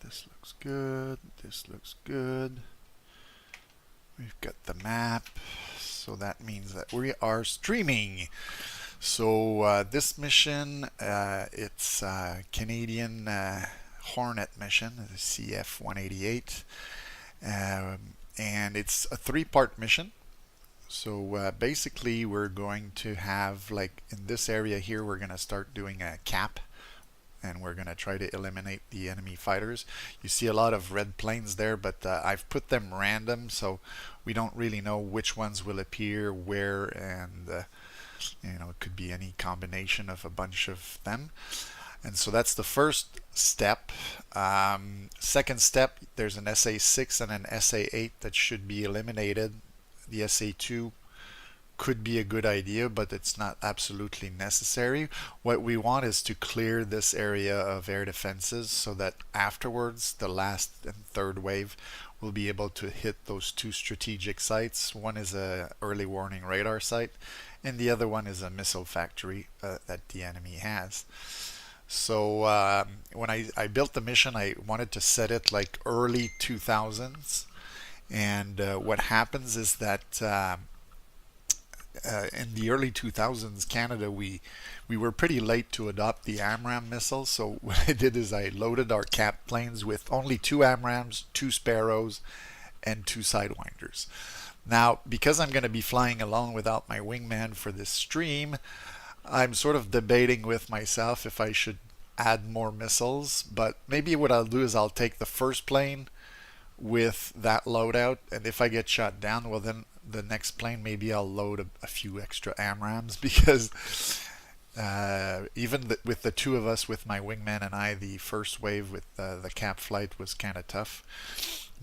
This looks good. This looks good. We've got the map, so that means that we are streaming. So this mission, it's a Canadian Hornet mission, the CF-188, and it's a three-part mission. So basically we're going to have, like in this area here, we're going to start doing a cap, and we're going to try to eliminate the enemy fighters. You see a lot of red planes there, but I've put them random, so we don't really know which ones will appear where, and you know, it could be any combination of a bunch of them. And so that's the first step. Second step, there's an SA6 and an SA8 that should be eliminated. The SA2 could be a good idea, but it's not absolutely necessary. What we want is to clear this area of air defenses so that afterwards the last and third wave will be able to hit those two strategic sites. One is a early warning radar site, and the other one is a missile factory that the enemy has. So when I built the mission, I wanted to set it like early 2000s, and what happens is that in the early 2000s, Canada, we were pretty late to adopt the AMRAAM missile. So what I did is I loaded our cap planes with only 2 AMRAAMs, 2 Sparrows, and 2 Sidewinders. Now, because I'm going to be flying alone without my wingman for this stream, I'm sort of debating with myself if I should add more missiles. But maybe what I'll do is I'll take the first plane with that loadout, and if I get shot down, well then the next plane maybe I'll load a few extra AMRAAMs, because even with the two of us, with my wingman and I, the first wave with the cap flight was kind of tough.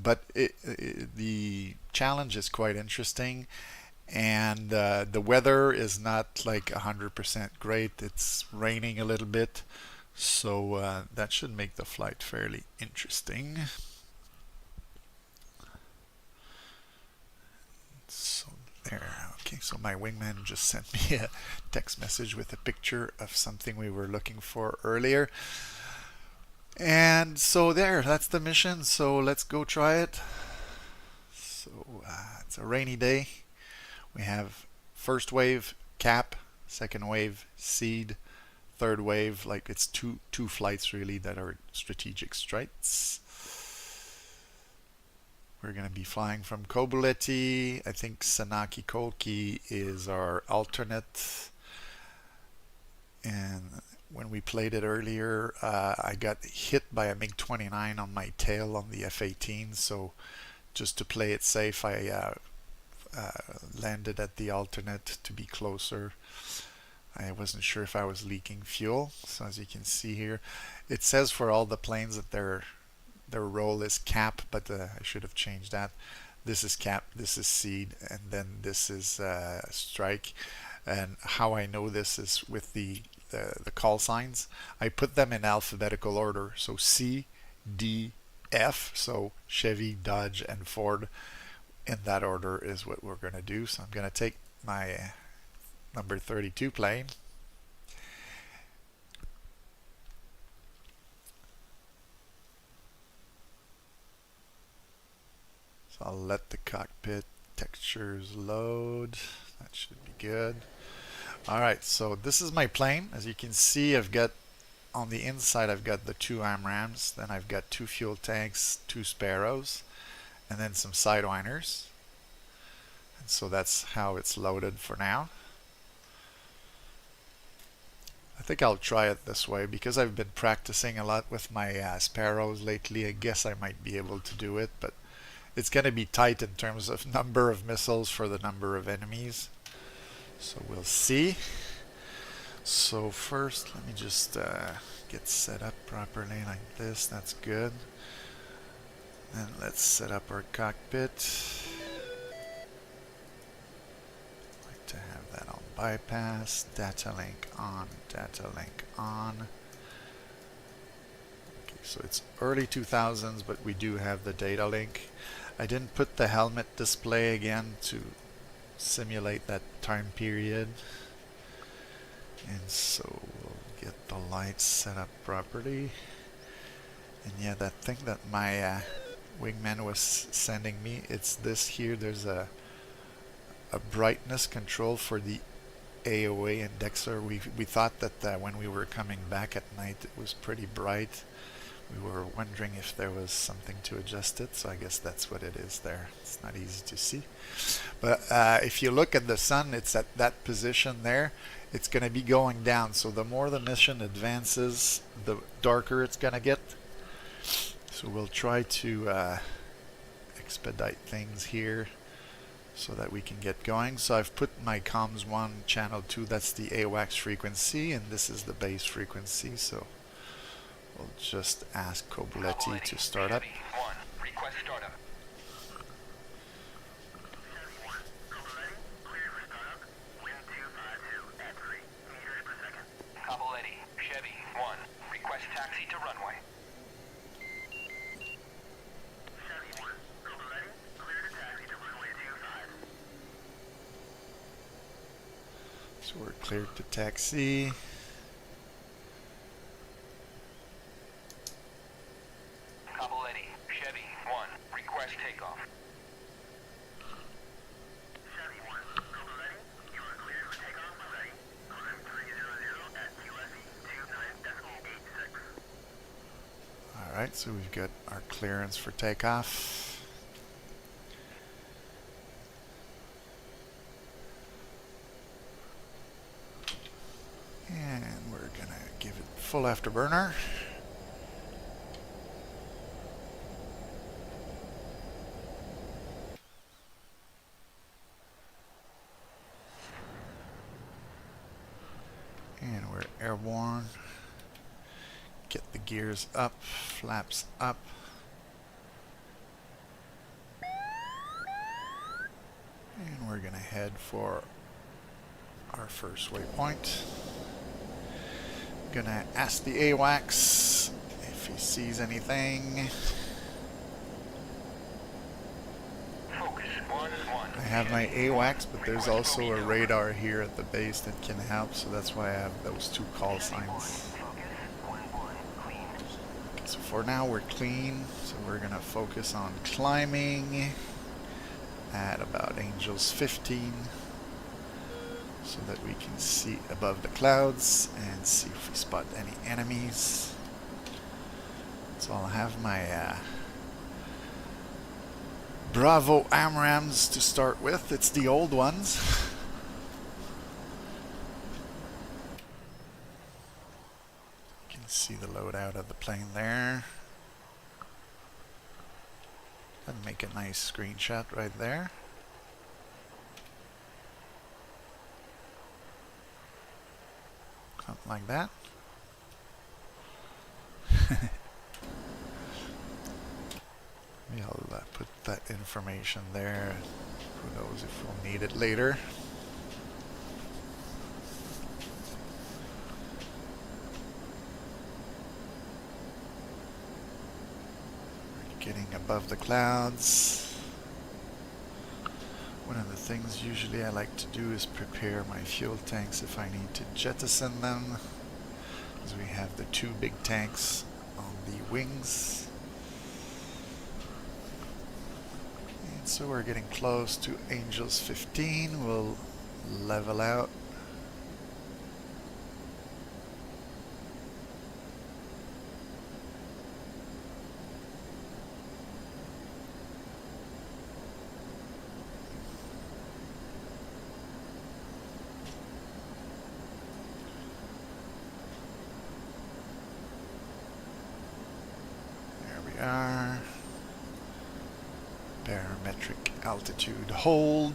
But the challenge is quite interesting, and the weather is not like 100% great. It's raining a little bit, so that should make the flight fairly interesting. So there. Okay, so my wingman just sent me a text message with a picture of something we were looking for earlier. And so there, that's the mission. So let's go try it. So it's a rainy day. We have first wave cap, second wave SEAD, third wave, like it's two flights really that are strategic strikes. We're going to be flying from Kobuleti. I think Sanaki Kolki is our alternate. And when we played it earlier, I got hit by a MiG-29 on my tail on the F-18. So just to play it safe, I landed at the alternate to be closer. I wasn't sure if I was leaking fuel. So as you can see here, it says for all the planes that their role is cap, but I should have changed that. This is cap, this is SEAD, and then this is strike. And how I know this is with the call signs. I put them in alphabetical order, so C, D, F, so Chevy, Dodge, and Ford. In that order is what we're going to do. So I'm going to take my number 32 plane. So I'll let the cockpit textures load. That should be good. Alright, so this is my plane. As you can see, I've got on the inside, I've got the 2 AMRAAMs, then I've got 2 fuel tanks, 2 Sparrows, and then some Sidewinders. And so that's how it's loaded for now. I think I'll try it this way because I've been practicing a lot with my Sparrows lately. I guess I might be able to do it, but it's going to be tight in terms of number of missiles for the number of enemies. So we'll see. So first, let me just get set up properly like this. That's good. And let's set up our cockpit. Like to have that on bypass. Data link on. Data link on. Okay, so it's early 2000s, but we do have the data link. I didn't put the helmet display again to simulate that time period. And so we'll get the lights set up properly. And yeah, that thing that my wingman was sending me, it's this here. There's a brightness control for the AOA indexer. We thought that when we were coming back at night it was pretty bright. We were wondering if there was something to adjust it, so I guess that's what it is there. It's not easy to see. But if you look at the sun, it's at that position there. It's going to be going down, so the more the mission advances, the darker it's going to get. So we'll try to expedite things here so that we can get going. So I've put my comms 1, channel 2, that's the AWACS frequency, and this is the base frequency. So we'll just ask Kobuletti to start up. Request startup. Kobuletti, Chevy 1, request taxi to runway. Chevy 1, Kobuletti, clear to taxi to runway 25. So we're cleared to taxi. Kobuletti, Chevy 1, request takeoff. Chevy 1, Kobuletti, you are cleared for takeoff already. Climb 300 at QSE 29.86. Alright, so we've got our clearance for takeoff. And we're gonna give it full afterburner. And we're airborne. Get the gears up, flaps up. And we're gonna head for our first waypoint. Gonna ask the AWACS if he sees anything. Focus 1-1. I have my AWACS, but there's also a radar here at the base that can help, so that's why I have those 2 call signs. Okay, so for now we're clean, so we're gonna focus on climbing at about Angels 15 so that we can see above the clouds and see if we spot any enemies. So I'll have my Bravo AMRAAMs to start with. It's the old ones. You can see the loadout of the plane there. That'd make a nice screenshot right there. Something like that. Maybe I'll put that information there. Who knows if we'll need it later. We're getting above the clouds. One of the things usually I like to do is prepare my fuel tanks if I need to jettison them, because we have the 2 big tanks on the wings. And so we're getting close to Angels 15. We'll level out. Are barometric altitude hold.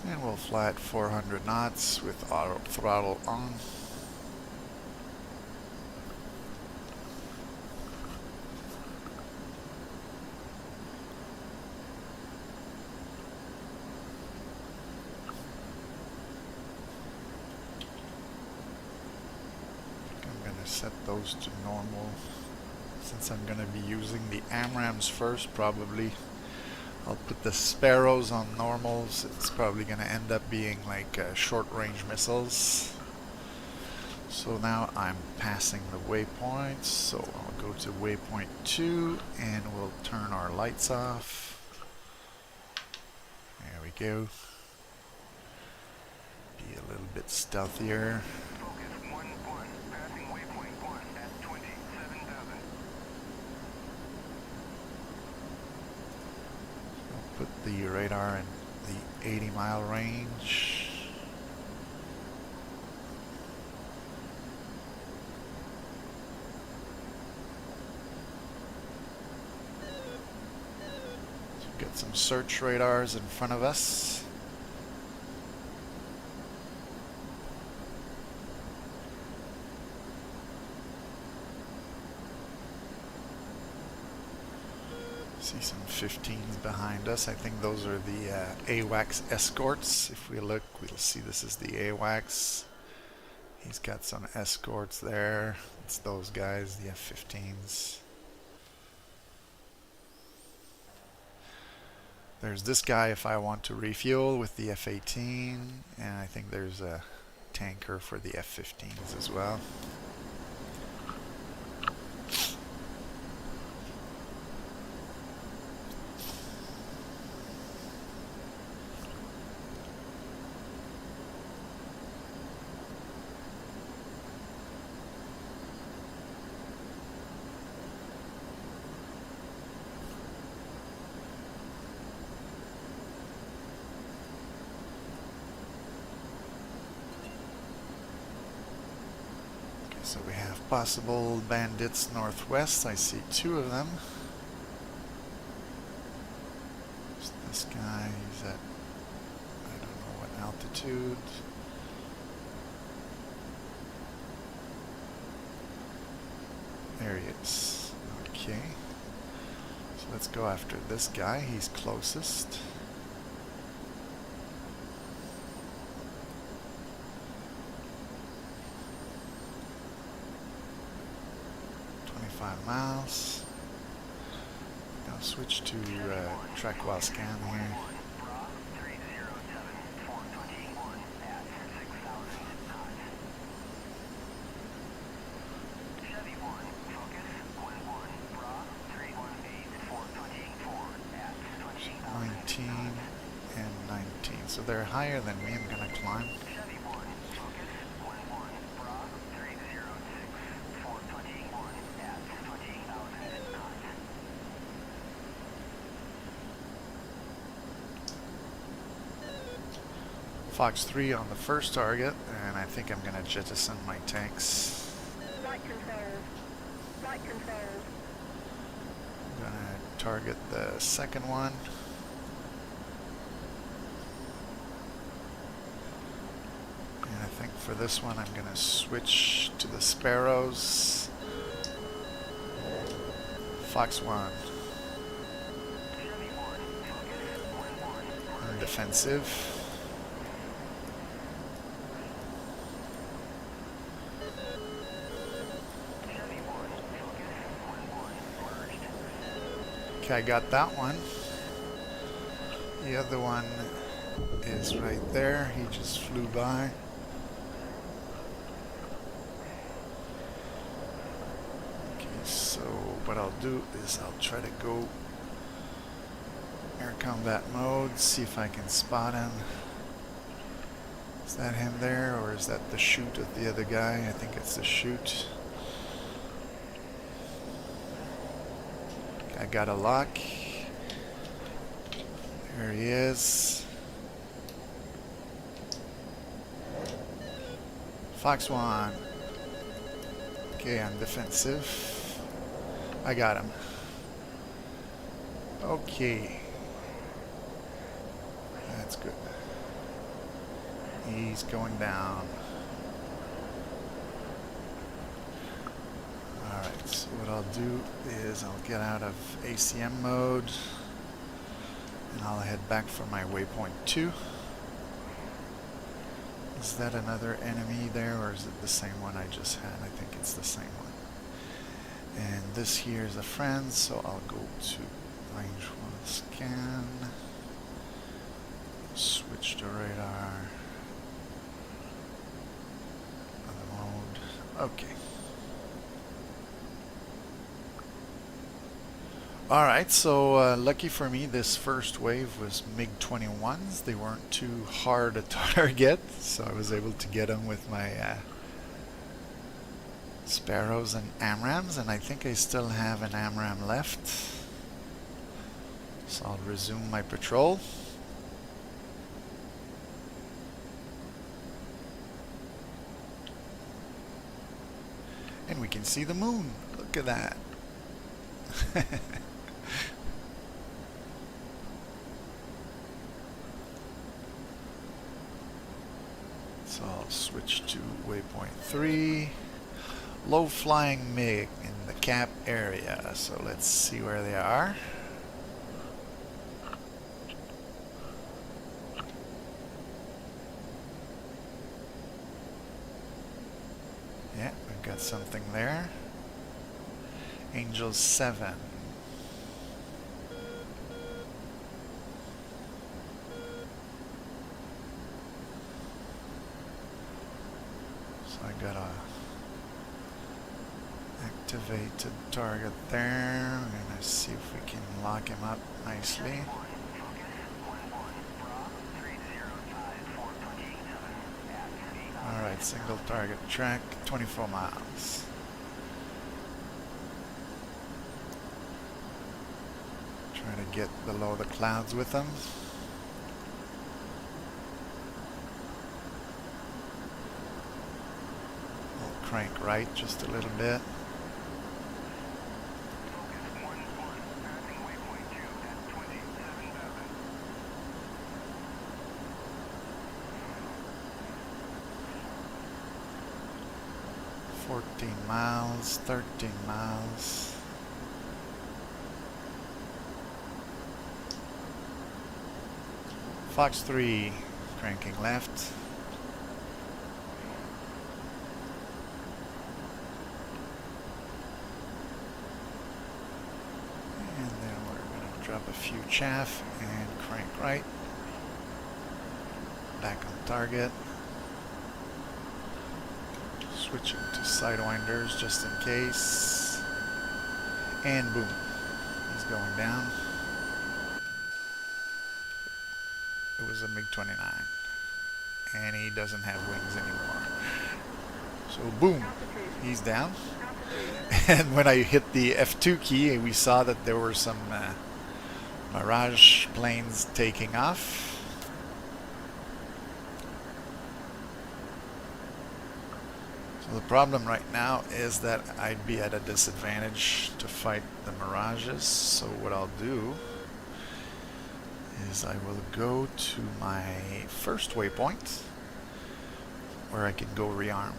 And we'll fly at 400 knots with auto throttle on. Set those to normal. Since I'm going to be using the AMRAAMs first, probably I'll put the Sparrows on normals. It's probably going to end up being like short-range missiles. So now I'm passing the waypoints, so I'll go to waypoint 2 and we'll turn our lights off. There we go. Be a little bit stealthier. Focus 1-1, passing waypoint 1 at 27,000. I'll put the radar in the 80-mile range. Got some search radars in front of us. See some 15s behind us. I think those are the AWACS escorts. If we look, we'll see this is the AWACS. He's got some escorts there. It's those guys, the F-15s. There's this guy if I want to refuel with the F-18, and I think there's a tanker for the F-15s as well. So we have possible bandits northwest. I see 2 of them. There's this guy, he's at, I don't know what altitude. There he is. Okay. So let's go after this guy. He's closest. Miles. I'll switch to track while scan here. And 19. So they're higher than me. I'm gonna climb. Fox 3 on the first target, and I think I'm going to jettison my tanks. Flight control. Flight control. I'm going to target the second one. And I think for this one I'm going to switch to the Sparrows. Fox 1. Defensive. Okay, I got that one. The other one is right there. He just flew by. Okay, so what I'll do is I'll try to go air combat mode, see if I can spot him. Is that him there, or is that the chute of the other guy? I think it's the chute. I got a lock. There he is. Fox 1. Okay, I'm defensive. I got him. Okay. That's good. He's going down. Alright, so what I'll do is I'll get out of ACM mode and I'll head back for my waypoint 2. Is that another enemy there, or is it the same one I just had? I think it's the same one. And this here is a friend, so I'll go to Range 1 scan. Switch to radar. Other mode. Okay. Alright, so lucky for me, this first wave was MiG-21s. They weren't too hard to target, so I was able to get them with my Sparrows and AMRAAMs, and I think I still have an AMRAAM left. So I'll resume my patrol. And we can see the moon. Look at that. So I'll switch to waypoint 3. Low flying MiG in the cap area. So let's see where they are. Yeah, we've got something there. Angel 7. So I got a activated target there. We're gonna see if we can lock him up nicely. Alright, single target track, 24 miles. Try to get below the clouds with them. We'll crank right just a little bit. Miles, 13 miles. Fox 3, cranking left. And then we're going to drop a few chaff and crank right. Back on target. Switching to sidewinders just in case. And boom. He's going down. It was a MiG-29. And he doesn't have wings anymore. So boom. He's down. And when I hit the F2 key, we saw that there were some Mirage planes taking off. The problem right now is that I'd be at a disadvantage to fight the Mirages, so what I'll do is I will go to my first waypoint where I can go rearm.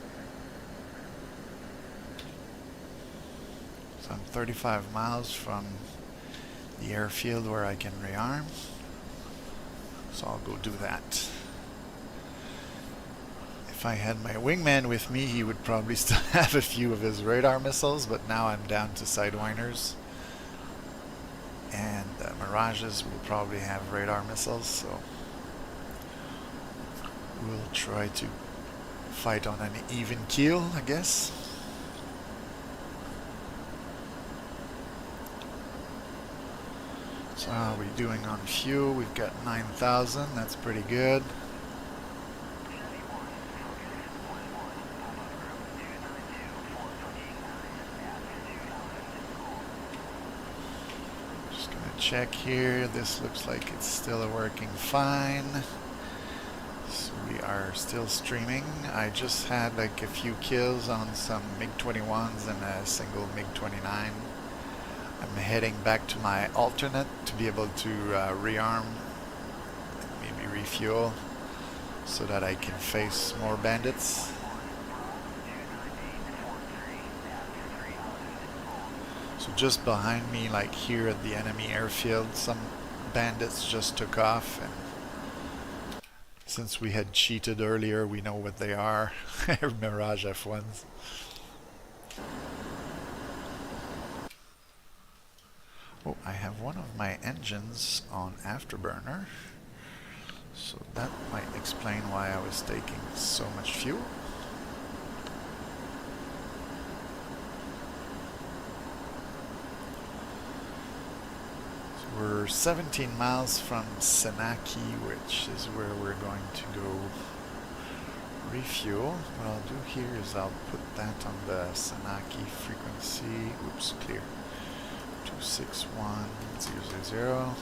So I'm 35 miles from the airfield where I can rearm, so I'll go do that. If I had my wingman with me, he would probably still have a few of his radar missiles, but now I'm down to sidewinders. And Mirages will probably have radar missiles, so we'll try to fight on an even keel, I guess. So how are we doing on fuel? We've got 9,000, that's pretty good. Check here. This looks like it's still working fine. So we are still streaming. I just had like a few kills on some MiG-21s and a single MiG-29. I'm heading back to my alternate to be able to rearm and maybe refuel so that I can face more bandits. So just behind me, like here at the enemy airfield, some bandits just took off, and since we had cheated earlier, we know what they are. Mirage F1s. Oh, I have one of my engines on afterburner, so that might explain why I was taking so much fuel. So we're 17 miles from Senaki, which is where we're going to go refuel. What I'll do here is I'll put that on the Senaki frequency. Oops, clear. 261,000.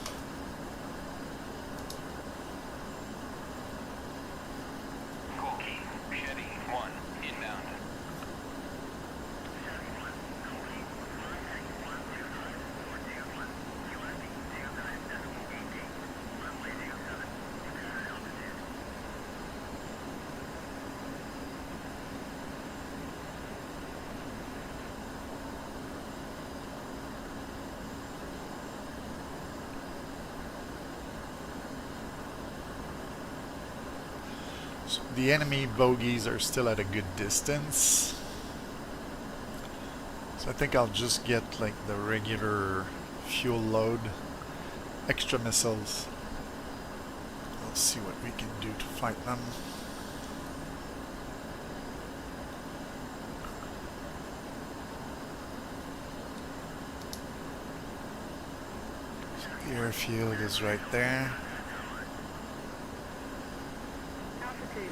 So the enemy bogies are still at a good distance. So I think I'll just get like the regular fuel load, extra missiles. Let's see what we can do to fight them. So the airfield is right there. Altitude.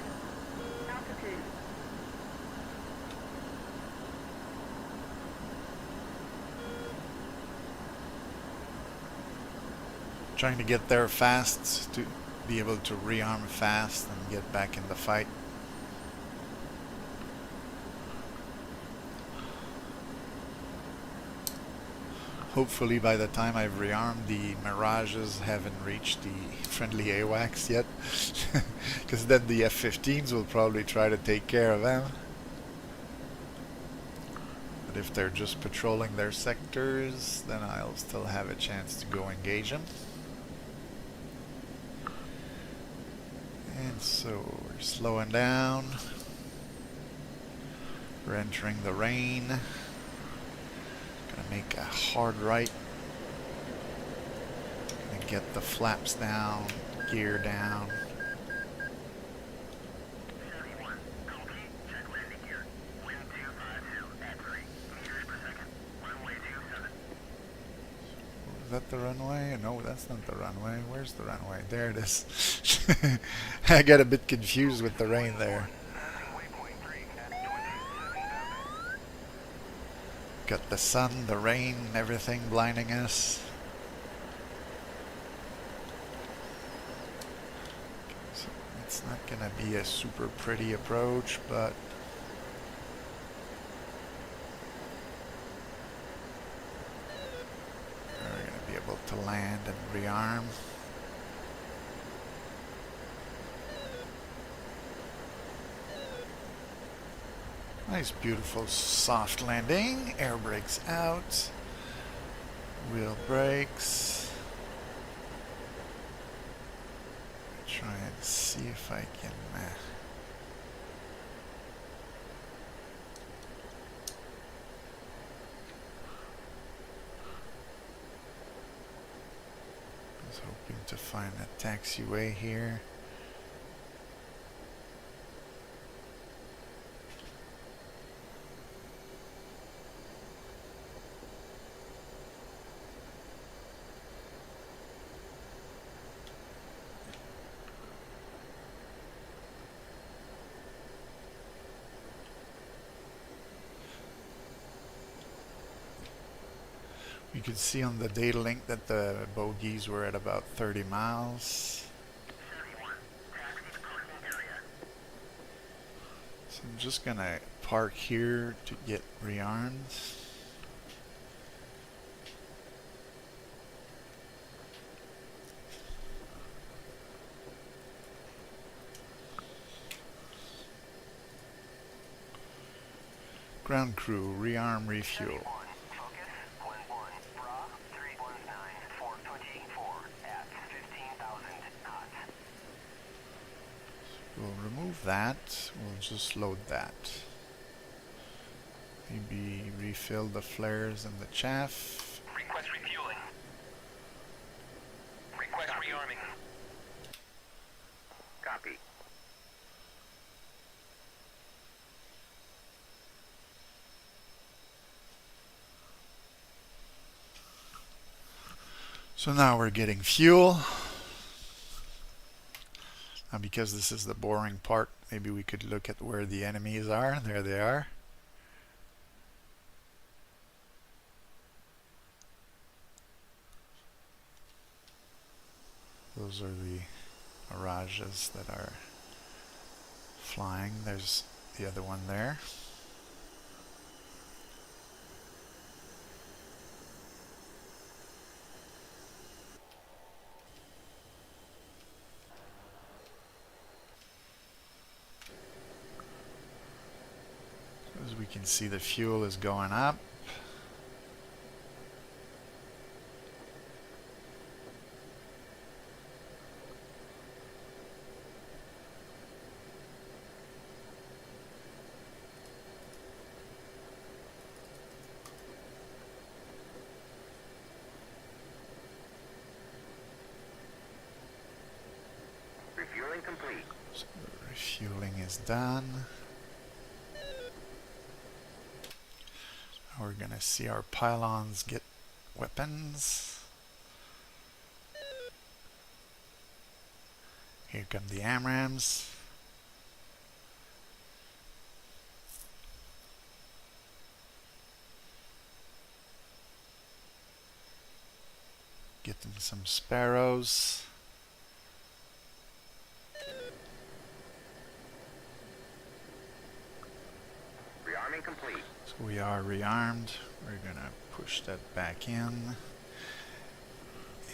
Trying to get there fast to be able to rearm fast and get back in the fight. Hopefully by the time I've rearmed, the Mirages haven't reached the friendly AWACS yet. Because then the F-15s will probably try to take care of them. But if they're just patrolling their sectors, then I'll still have a chance to go engage them. And so we're slowing down. We're entering the rain. Gonna make a hard right. Gonna get the flaps down, gear down. 71, copy, check landing gear. Wind 252 at 3 meters per second. Runway 27. Is that the runway? No, that's not the runway. Where's the runway? There it is. I got a bit confused with the rain there. Got the sun, the rain, everything blinding us. So it's not gonna be a super pretty approach, but we're gonna be able to land and rearm. Nice, beautiful, soft landing. Air brakes out. Wheel brakes. Try and see if I can. I was hoping to find a taxiway here. You could see on the data link that the bogies were at about 30 miles. 71, taxi to parking area. So I'm just gonna park here to get rearmed. Ground crew, rearm, refuel. We'll remove that. We'll just load that. Maybe refill the flares and the chaff. Request refueling. So now we're getting fuel. Now because this is the boring part, maybe we could look at where the enemies are. There they are. Those are the Mirages that are flying. There's the other one there. As we can see, the fuel is going up. Refueling complete. So the refueling is done. Now we're gonna see our pylons get weapons. Here come the AMRAAMs. Getting some Sparrows. Rearming complete. So we are rearmed. We're gonna push that back in.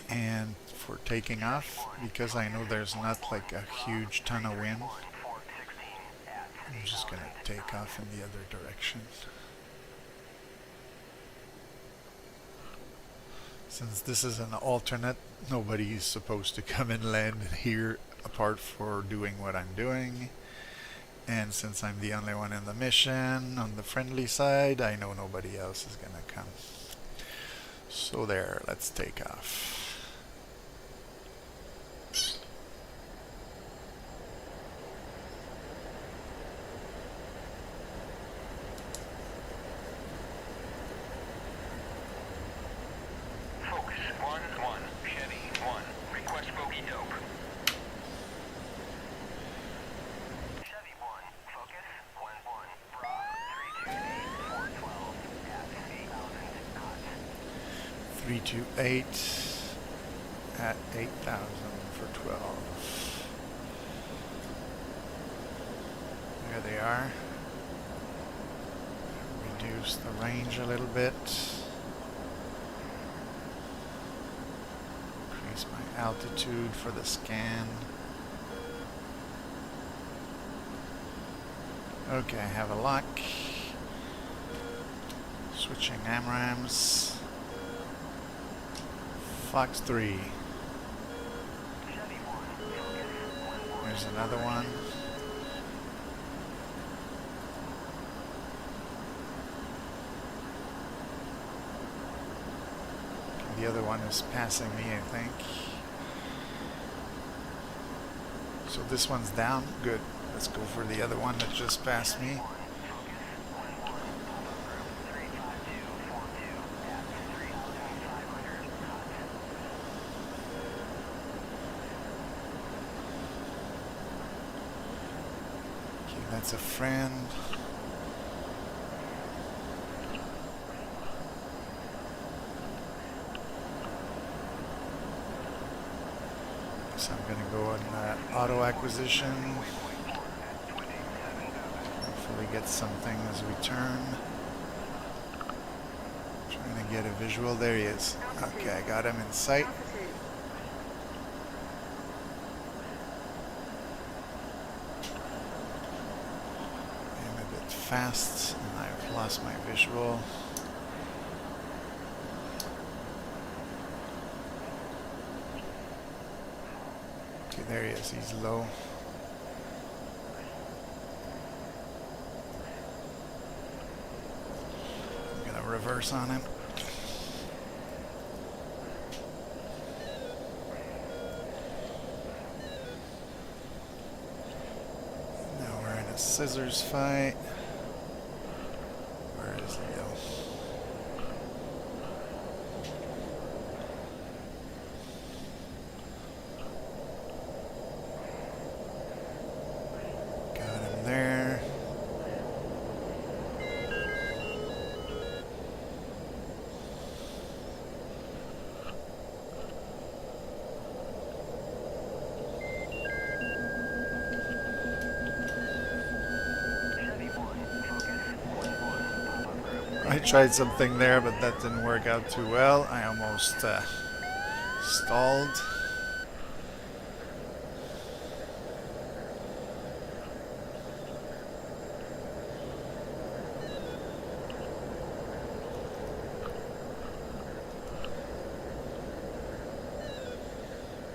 And for taking off, because I know there's not like a huge ton of wind, I'm just gonna take off in the other direction. Since this is an alternate, nobody is supposed to come and land here apart for doing what I'm doing. And since I'm the only one in the mission on the friendly side, I know nobody else is gonna come. So there, let's take off. Focus 1-1. Chevy 1. Request bogey dope. Chevy 1. Focus 1-1. Bra 328 412 at 8,000 knots. 328 at 8,000 for 12. There they are. Reduce the range a little bit. Increase my altitude for the scan. Okay, I have a lock. Switching AMRAAMs. Fox 3. There's another one. The other one is passing me, I think. So this one's down. Good. Let's go for the other one that just passed me. Okay, that's a friend. So I'm going to go on auto acquisition. Hopefully get something as we turn. Trying to get a visual. There he is. Okay, I got him in sight. I'm a bit fast and I've lost my visual. Okay, there he is. He's low. I'm gonna reverse on him. Now we're in a scissors fight. Where is he though? tried something there, but that didn't work out too well. I almost stalled.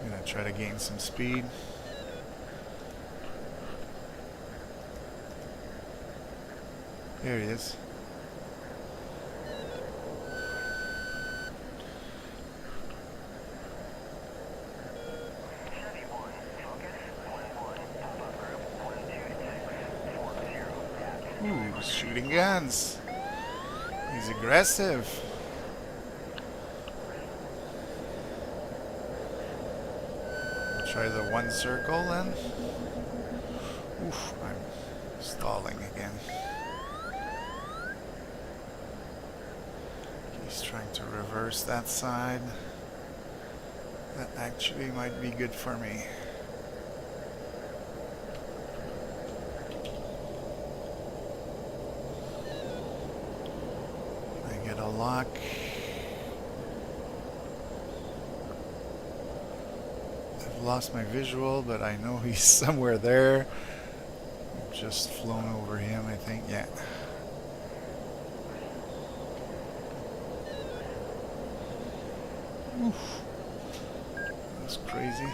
I'm gonna try to gain some speed. There he is. Ooh, he was shooting guns. He's aggressive. We'll try the one circle then. Oof, I'm stalling again. He's trying to reverse that side. That actually might be good for me. I get a lock. I've lost my visual, but I know he's somewhere there. I've just flown over him, I think. Yeah. Oof. That's crazy.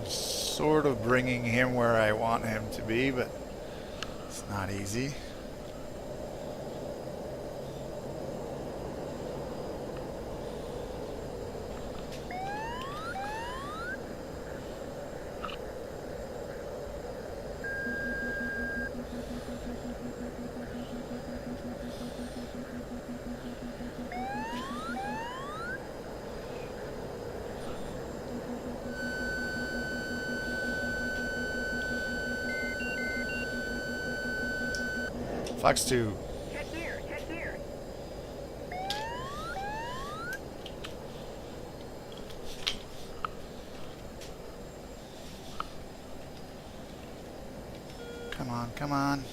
Sort of bringing him where I want him to be, but it's not easy. Fox 2. Check gear, check gear. Come on, come on.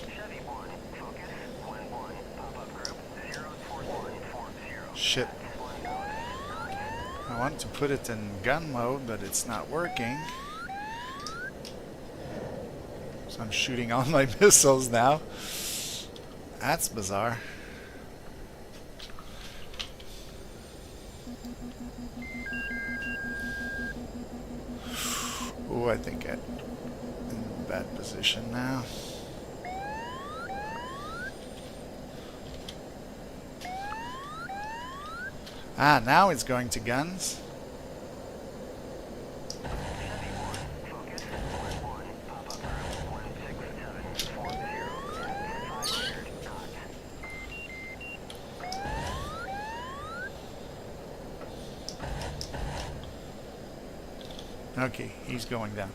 Chevy 1, focus, 1-1, pop-up group, 04140. Shit. I want to put it in gun mode, but it's not working. So I'm shooting all my missiles now. That's bizarre. Oh, I think I'm in a bad position now. Ah, now it's going to guns. Okay, he's going down.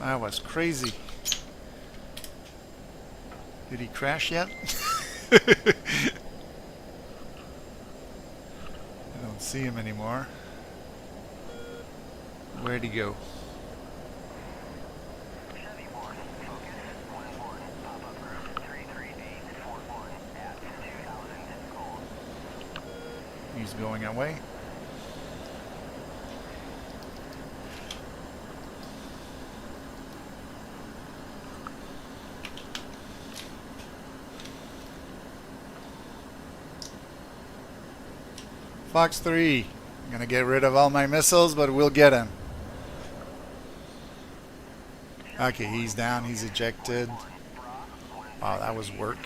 That was crazy. Did he crash yet? I don't see him anymore. Where'd he go? He's going away. Fox 3. I'm gonna get rid of all my missiles, but we'll get him. Okay, he's down. He's ejected. Wow, that was work.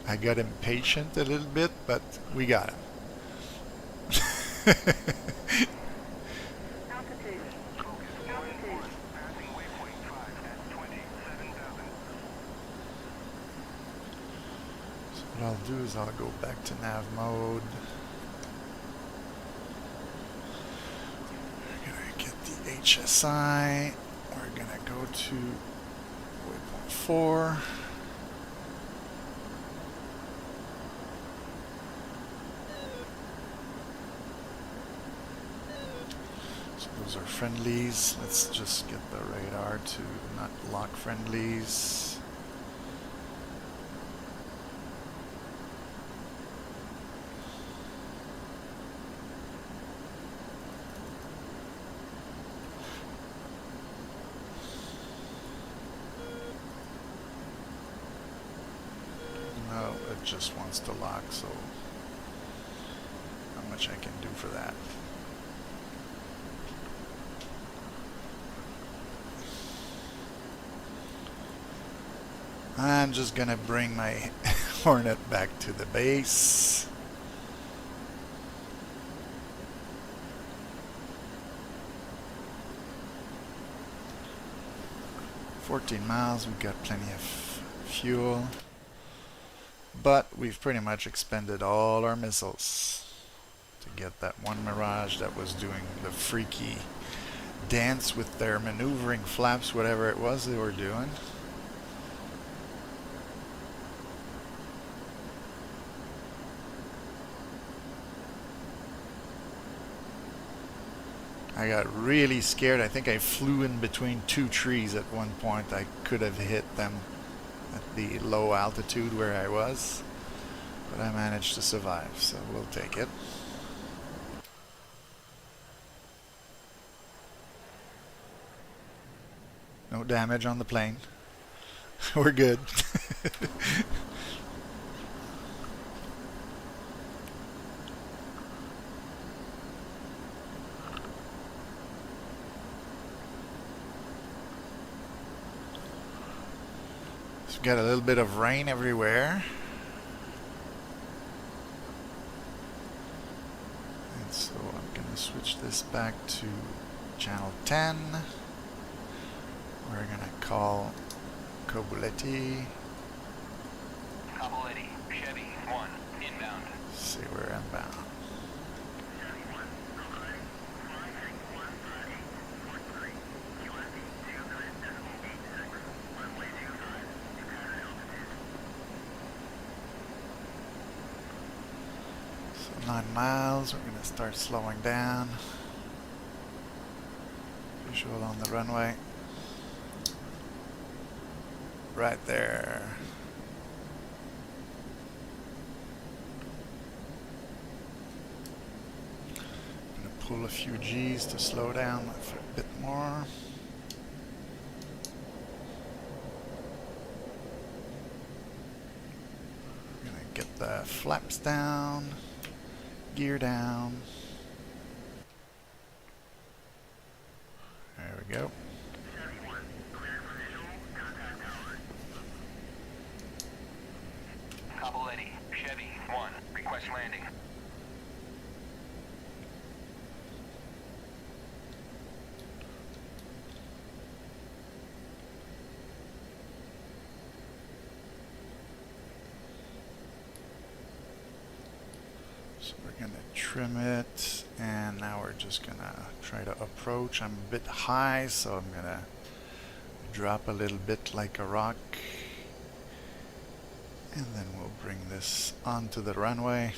I got impatient a little bit, but we got him. Altitude. Altitude. Passing waypoint 5 at 27,000. So what I'll do is I'll go back to nav mode. We're gonna get the HSI. We're gonna go to waypoint 4. So those are friendlies. Let's just get the radar to not lock friendlies. No, it just wants to lock, so not much I can do for that. I'm just gonna bring my Hornet back to the base. $14 miles, we've got plenty of fuel. But we've pretty much expended all our missiles to get that one Mirage that was doing the freaky dance with their maneuvering flaps, whatever it was they were doing. I got really scared. I think I flew in between two trees at one point. I could have hit them at the low altitude where I was, but I managed to survive, so we'll take it. No damage on the plane. We're good. We've got a little bit of rain everywhere. And so I'm going to switch this back to channel 10. We're going to call Kobuletti. Capoletti, Chevy 1, inbound. See, we're inbound. Chevy 1, okay. Flying 158.3. QFE 29.86. Runway 25. Current altitude. So 9 miles, we're going to start slowing down. Visual on the runway. Right there. Gonna pull a few G's to slow down for a bit more. Gonna get the flaps down, gear down. There we go. Chevy 1, clear for visual. Contact tower. Capoletti, Chevy 1, request landing. So we're going to trim it, and now we're just going to try to approach. I'm a bit high, so I'm going to drop a little bit like a rock. And then we'll bring this onto the runway.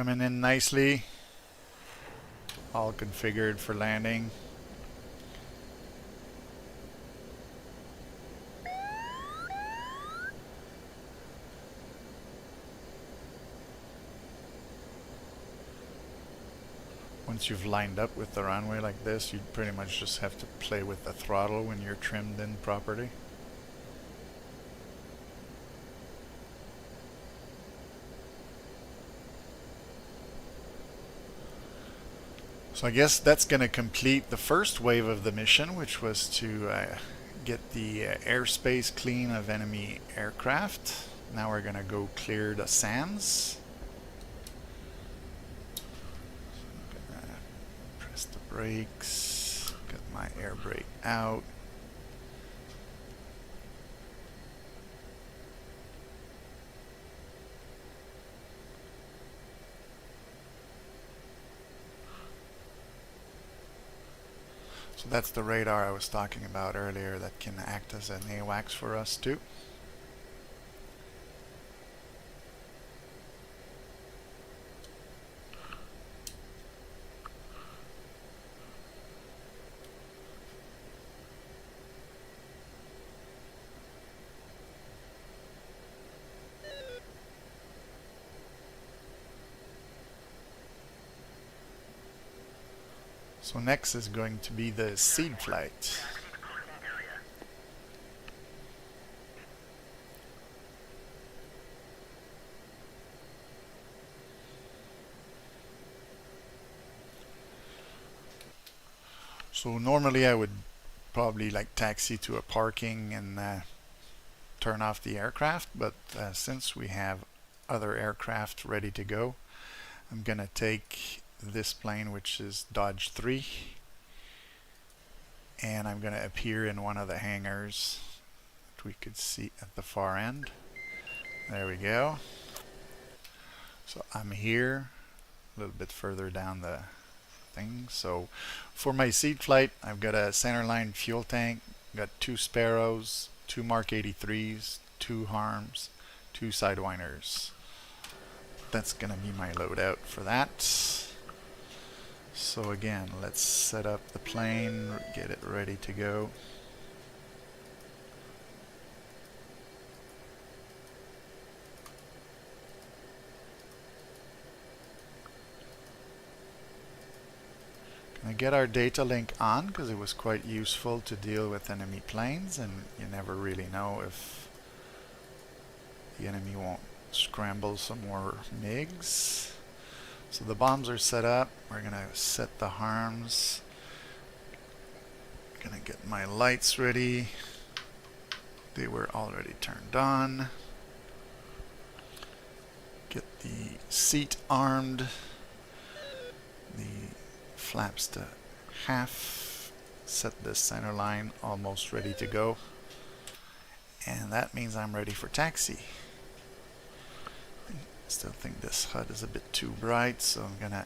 Coming in nicely. All configured for landing. Once you've lined up with the runway like this, you pretty much just have to play with the throttle when you're trimmed in properly. So I guess that's going to complete the first wave of the mission, which was to get the airspace clean of enemy aircraft. Now we're going to go clear the sands. Press the brakes, get my air brake out. So that's the radar I was talking about earlier that can act as an AWACS for us too. So next is going to be the SEAD flight. So normally I would probably like taxi to a parking and turn off the aircraft, but since we have other aircraft ready to go, I'm gonna take this plane, which is Dodge 3, and I'm gonna appear in one of the hangars that we could see at the far end. There we go. So I'm here a little bit further down the thing. So for my SEAD flight, I've got a centerline fuel tank, got 2 Sparrows, 2 Mark 83s, 2 Harms, 2 Sidewinders. That's gonna be my loadout for that. So again, let's set up the plane, get it ready to go. Gonna get our data link on because it was quite useful to deal with enemy planes, and you never really know if the enemy won't scramble some more MiGs. So the bombs are set up. We're gonna set the harms. Gonna get my lights ready. They were already turned on. Get the seat armed. The flaps to half. Set the center line almost ready to go. And that means I'm ready for taxi. Still think this HUD is a bit too bright, so I'm gonna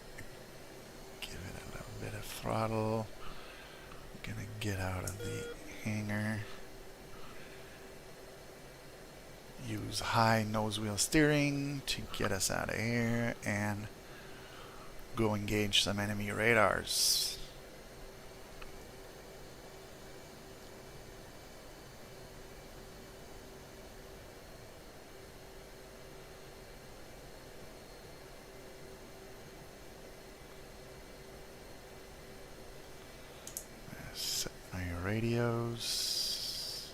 give it a little bit of throttle. I'm gonna get out of the hangar. Use high nose wheel steering to get us out of here and go engage some enemy radars. Set my radios.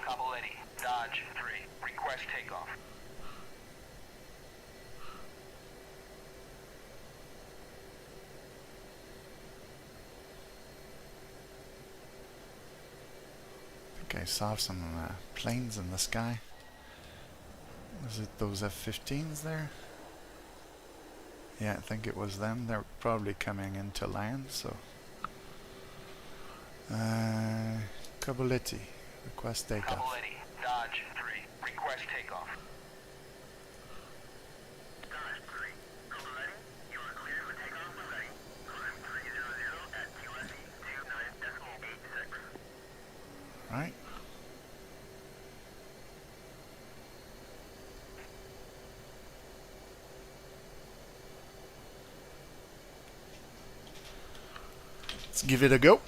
Cavalletti, Dodge 3, request takeoff. I think I saw some planes in the sky. Was it those F-15s there? Yeah, I think it was them. They're probably coming in to land, so. Cavalletti, request takeoff. Cavalletti, Dodge 3, request takeoff. Dodge 3, Cavalletti, you are cleared for takeoff when ready. Climb 300 at QSE 29.86. Right. Let's give it a go.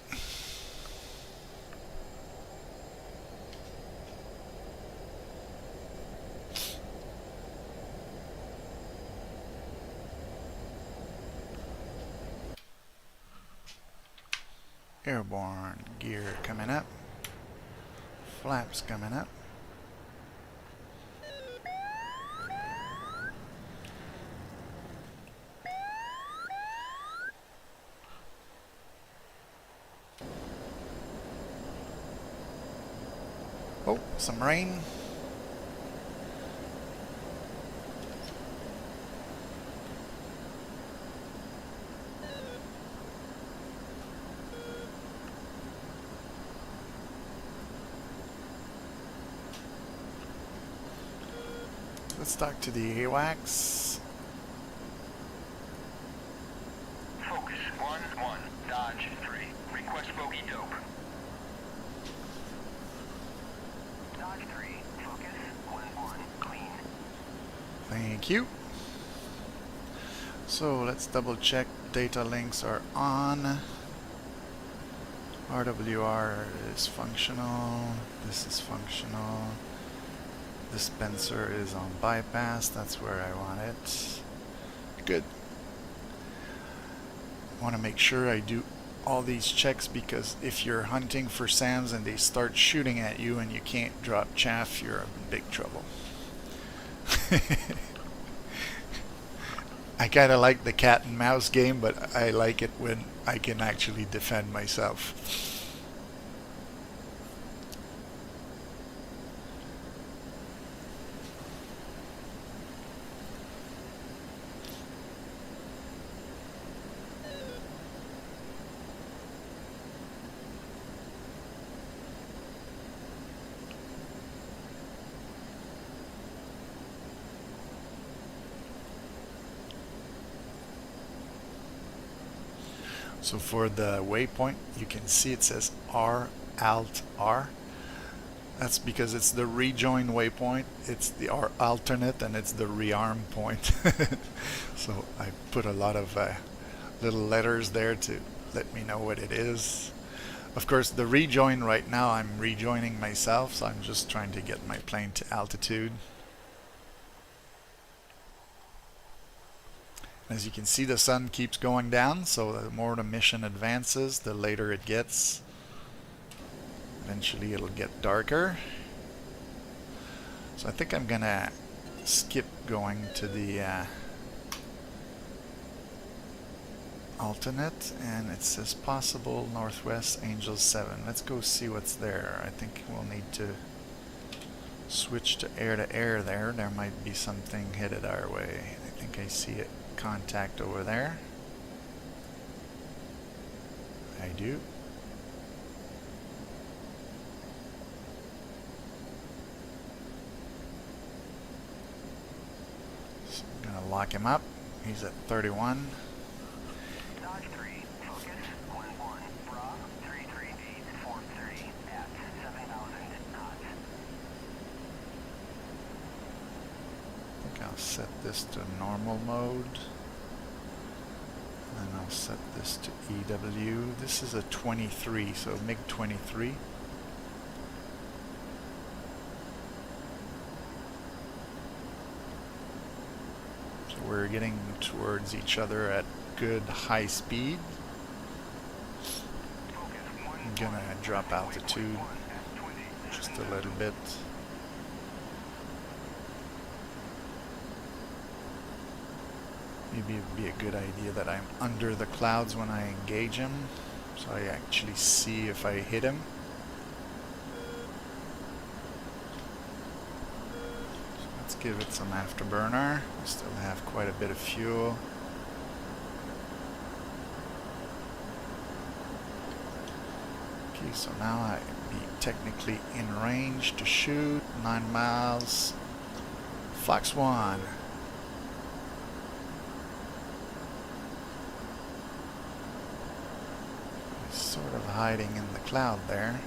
Airborne gear coming up. Flaps coming up. Oh, some rain. Let's talk to the AWACS. Focus 1-1. Dodge 3. Request bogey dope. Dodge 3. Focus 1-1. Clean. Thank you. So let's double check data links are on. RWR is functional. This is functional. Dispenser is on bypass. That's where I want it. Good. I want to make sure I do all these checks, because if you're hunting for SAMs and they start shooting at you and you can't drop chaff, you're in big trouble. I kind of like the cat and mouse game, but I like it when I can actually defend myself. So for the waypoint, you can see it says R Alt R. That's because it's the rejoin waypoint, it's the R alternate, and it's the rearm point. So I put a lot of little letters there to let me know what it is. Of course, the rejoin right now, I'm rejoining myself, so I'm just trying to get my plane to altitude. As you can see, the sun keeps going down, so the more the mission advances, the later it gets. Eventually it'll get darker. So I think I'm gonna skip going to the alternate, and it says possible Northwest Angels 7. Let's go see what's there. I think we'll need to switch to air there. There might be something headed our way. I think I see it. Contact over there. I do. So I'm gonna lock him up. He's at 31. Dodge 3. Focus 1-1. Bra 33843 at 7,000 knots. I think I'll set this to normal mode. And I'll set this to EW. This is a 23, so MiG-23. So we're getting towards each other at good high speed. I'm gonna drop altitude just a little bit. Maybe it would be a good idea that I'm under the clouds when I engage him, so I actually see if I hit him. So let's give it some afterburner. We still have quite a bit of fuel. Okay, so now I'd be technically in range to shoot. 9 miles. Fox 1. Sort of hiding in the cloud there.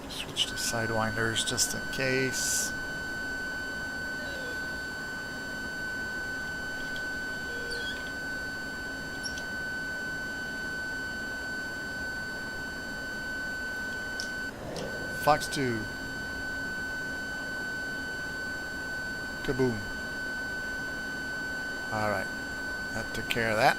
Switch to sidewinders just in case. Fox 2. Kaboom. Alright. That took care of that.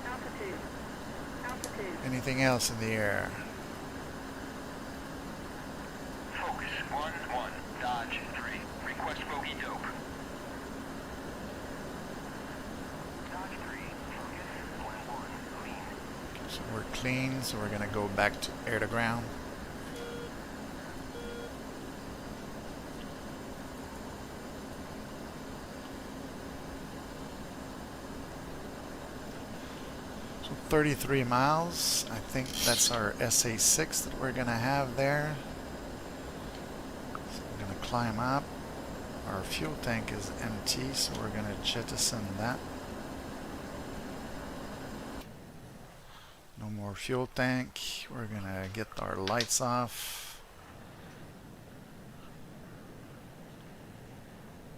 Altitude. Altitude. Anything else in the air? Focus 1-1. Dodge 3. Request bogey dope. Dodge 3. Focus 1-1. Clean. So we're clean, so we're going to go back to air to ground. So 33 miles. I think that's our SA6 that we're going to have there. So we're going to climb up. Our fuel tank is empty, so we're going to jettison that. No more fuel tank. We're going to get our lights off.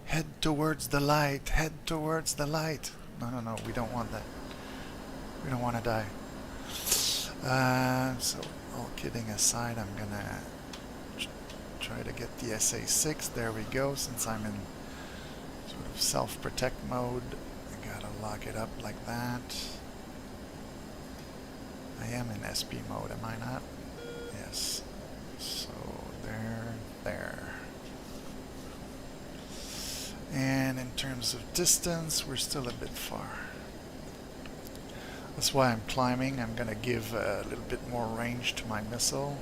Head towards the light. Head towards the light. No, no, no. We don't want that. We don't want to die. So, all kidding aside, I'm going to try to get the SA6. There we go. Since I'm in sort of self-protect mode, I got to lock it up like that. I am in SP mode, am I not? Yes. So there. And in terms of distance, we're still a bit far. That's why I'm climbing. I'm going to give a little bit more range to my missile.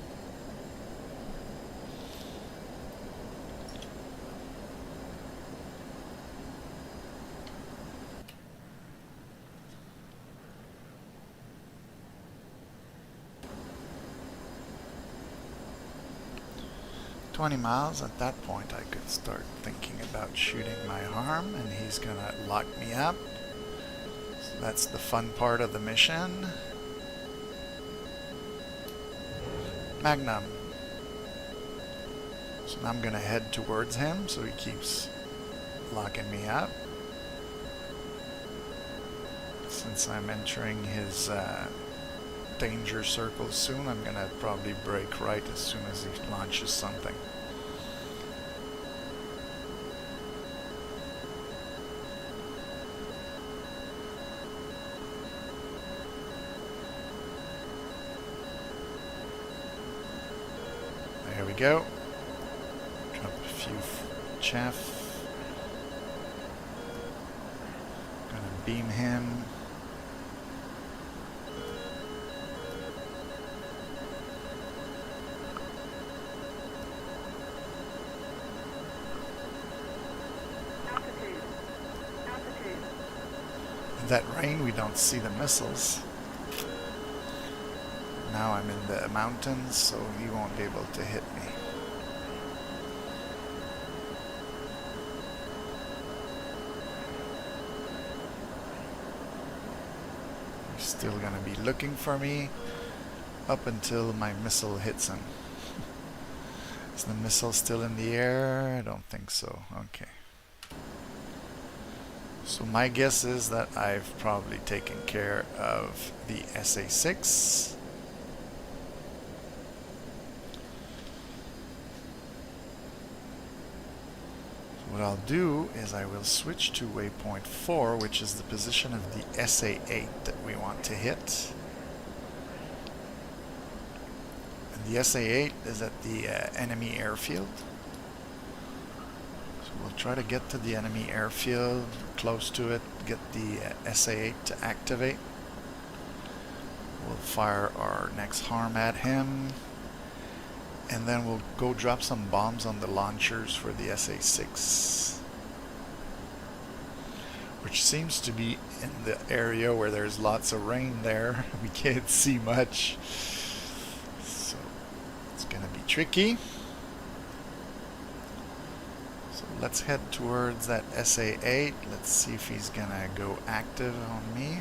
"20 miles, at that point I could start thinking about shooting my arm, and he's gonna lock me up. So that's the fun part of the mission. Magnum. So now I'm gonna head towards him so he keeps locking me up. Since I'm entering his danger circle soon, I'm gonna probably break right as soon as he launches something. There we go. Drop a few chaff. Gonna beam him. In that rain, we don't see the missiles. Now I'm in the mountains, so he won't be able to hit me. He's still gonna be looking for me up until my missile hits him. Is the missile still in the air? I don't think so. Okay. So my guess is that I've probably taken care of the SA6. So what I'll do is I will switch to waypoint 4, which is the position of the SA8 that we want to hit. And the SA8 is at the enemy airfield. We'll try to get to the enemy airfield, close to it, get the SA-8 to activate. We'll fire our next harm at him, and then we'll go drop some bombs on the launchers for the SA-6, which seems to be in the area where there's lots of rain there. We can't see much, so it's gonna be tricky. Let's head towards that SA-8. Let's see if he's gonna go active on me.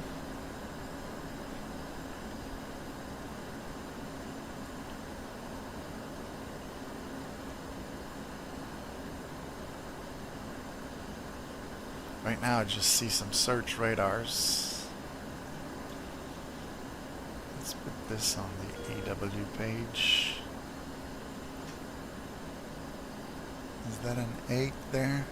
Right now I just see some search radars. Let's put this on the AW page. Is that an 8 there?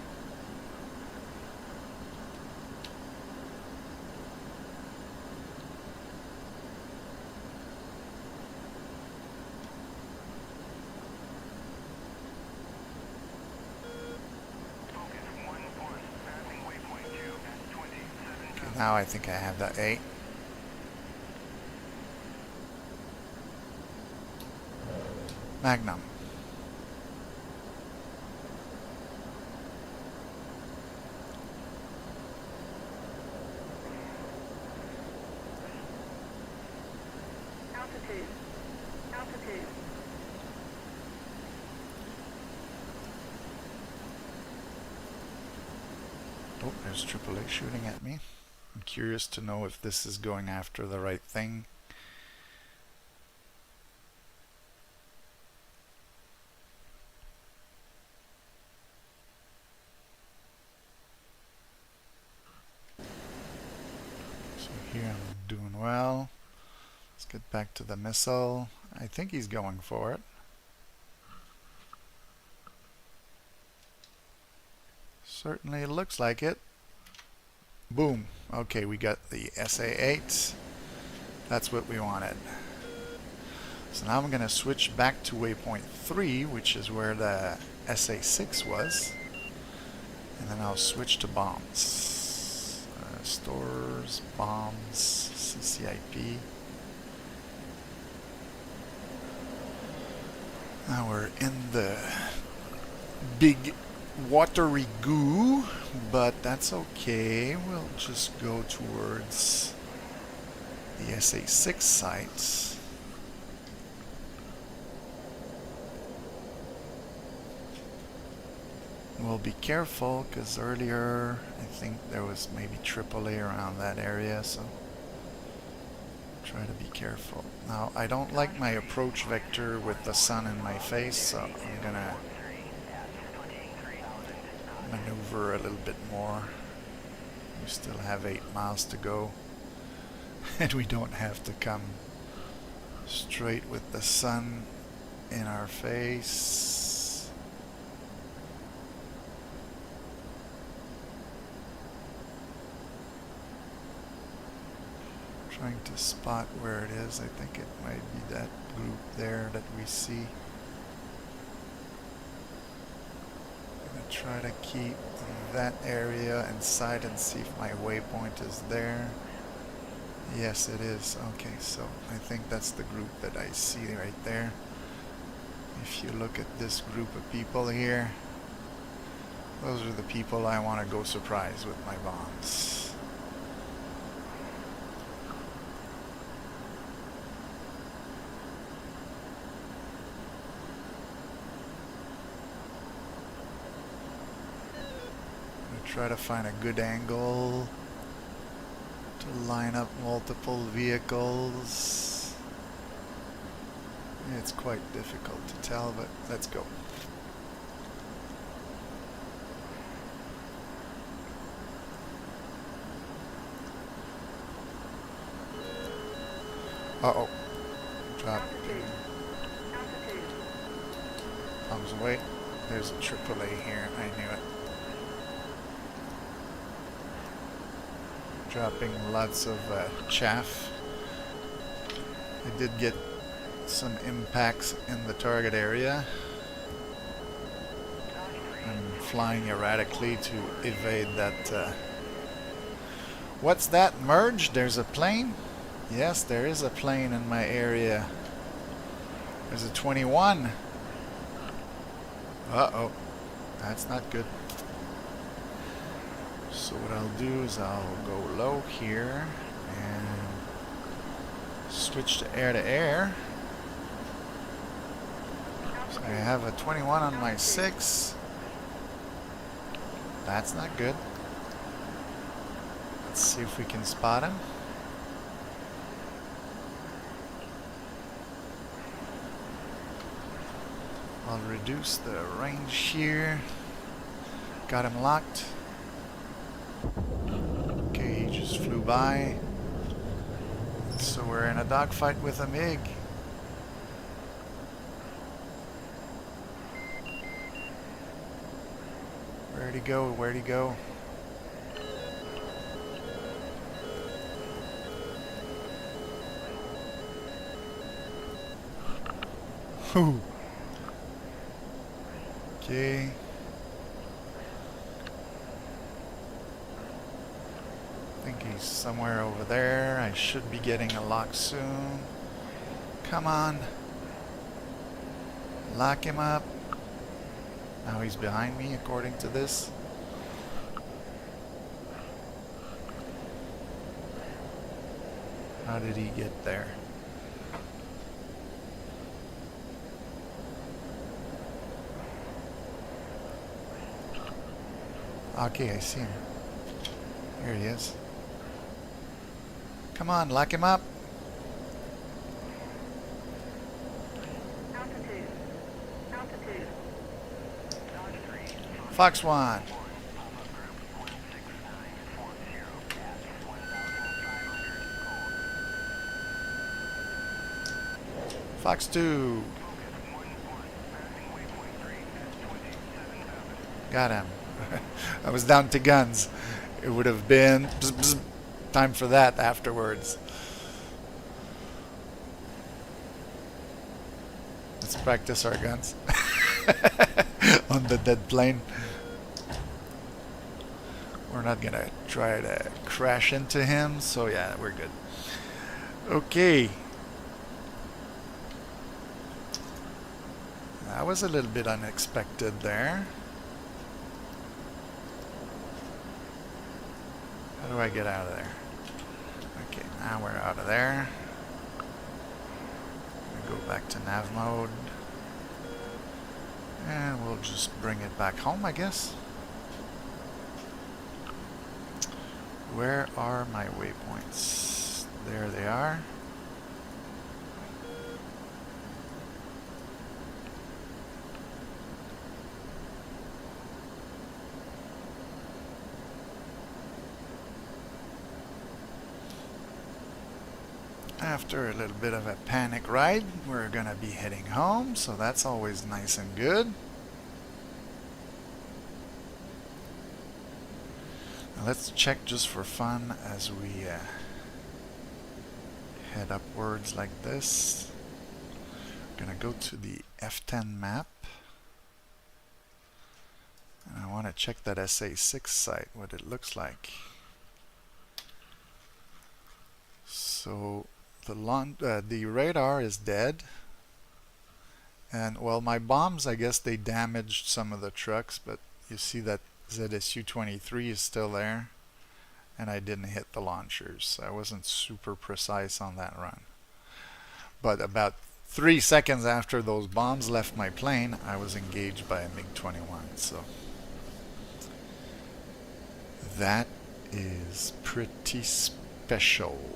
Okay, now I think I have that 8. Magnum. Altitude. Altitude. Oh, there's AAA shooting at me. I'm curious to know if this is going after the right thing. So here I'm doing well. Let's get back to the missile. I think he's going for it. Certainly it looks like it. Boom. Okay, we got the SA-8. That's what we wanted. So now I'm going to switch back to waypoint 3, which is where the SA-6 was. And then I'll switch to bombs. Stores, bombs, CCIP. Now we're in the big watery goo, but that's okay. We'll just go towards the SA-6 sites. We'll be careful because earlier I think there was maybe AAA around that area, so try to be careful. Now I don't like my approach vector with the sun in my face, so I'm gonna maneuver a little bit more. We still have 8 miles to go and we don't have to come straight with the sun in our face. Trying to spot where it is. I think it might be that group there that we see. Try to keep that area in sight and see if my waypoint is there. Yes, it is. Okay, so I think that's the group that I see right there. If you look at this group of people here, those are the people I want to go surprise with my bombs. Try to find a good angle to line up multiple vehicles. It's quite difficult to tell, but let's go. Uh-oh. Drop. Bombs away. There's a AAA here. I knew it. Dropping lots of chaff. I did get some impacts in the target area. I'm flying erratically to evade that. What's that? Merge? There's a plane? Yes, there is a plane in my area. There's a 21. Uh-oh. That's not good. So what I'll do is I'll go low here and switch to air. So I have a 21 on my 6. That's not good. Let's see if we can spot him. I'll reduce the range here. Got him locked. by. So we're in a dogfight with a MiG. Where'd he go? Where'd he go? Whew. Okay. I think he's somewhere over there. I should be getting a lock soon. Come on. Lock him up. Now he's behind me, according to this. How did he get there? Okay, I see him. Here he is. Come on, lock him up. Altitude. Altitude. Fox 1. Fox 2. Got him. I was down to guns. It would have been bzz, bzz, time for that afterwards. Let's practice our guns on the dead plane. We're not gonna try to crash into him, so yeah, we're good. Okay. That was a little bit unexpected there. How do I get out of there? Okay, now we're out of there. Go back to nav mode. And we'll just bring it back home, I guess. Where are my waypoints? There they are. After a little bit of a panic ride, we're gonna be heading home, so that's always nice and good. Now let's check just for fun as we head upwards like this. We're gonna go to the F10 map. And I want to check that SA6 site, what it looks like. So the radar is dead, and well, my bombs, I guess they damaged some of the trucks, but you see that ZSU-23 is still there, and I didn't hit the launchers, so I wasn't super precise on that run. But about 3 seconds after those bombs left my plane, I was engaged by a MiG-21, so that is pretty special.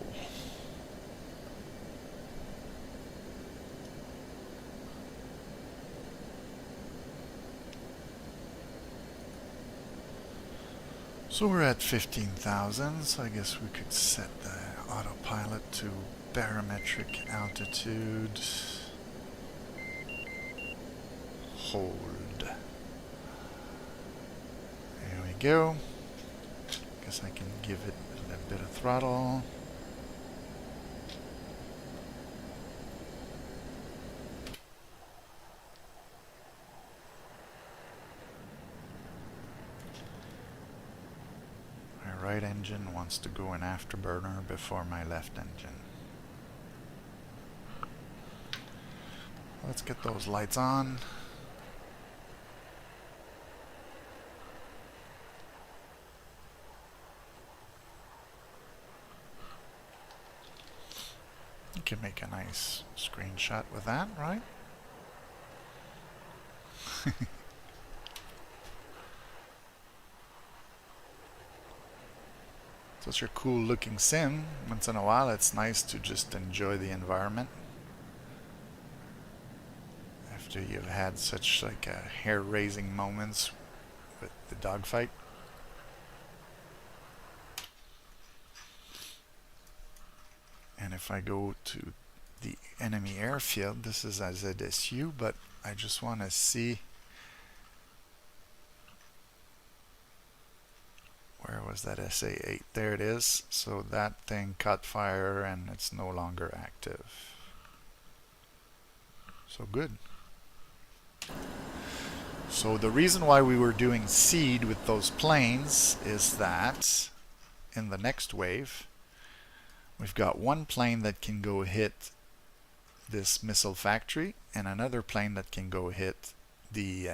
So we're at 15,000, so I guess we could set the autopilot to barometric altitude. Hold. There we go. Guess I can give it a little bit of throttle. Right engine wants to go in afterburner before my left engine. Let's get those lights on. You can make a nice screenshot with that, right? Such a cool looking sim. Once in a while it's nice to just enjoy the environment after you've had such like hair-raising moments with the dogfight. And if I go to the enemy airfield, this is as a ZSU, but I just want to see where was that SA-8? There it is. So that thing caught fire and it's no longer active. So good. So the reason why we were doing SEAD with those planes is that in the next wave, we've got one plane that can go hit this missile factory and another plane that can go hit the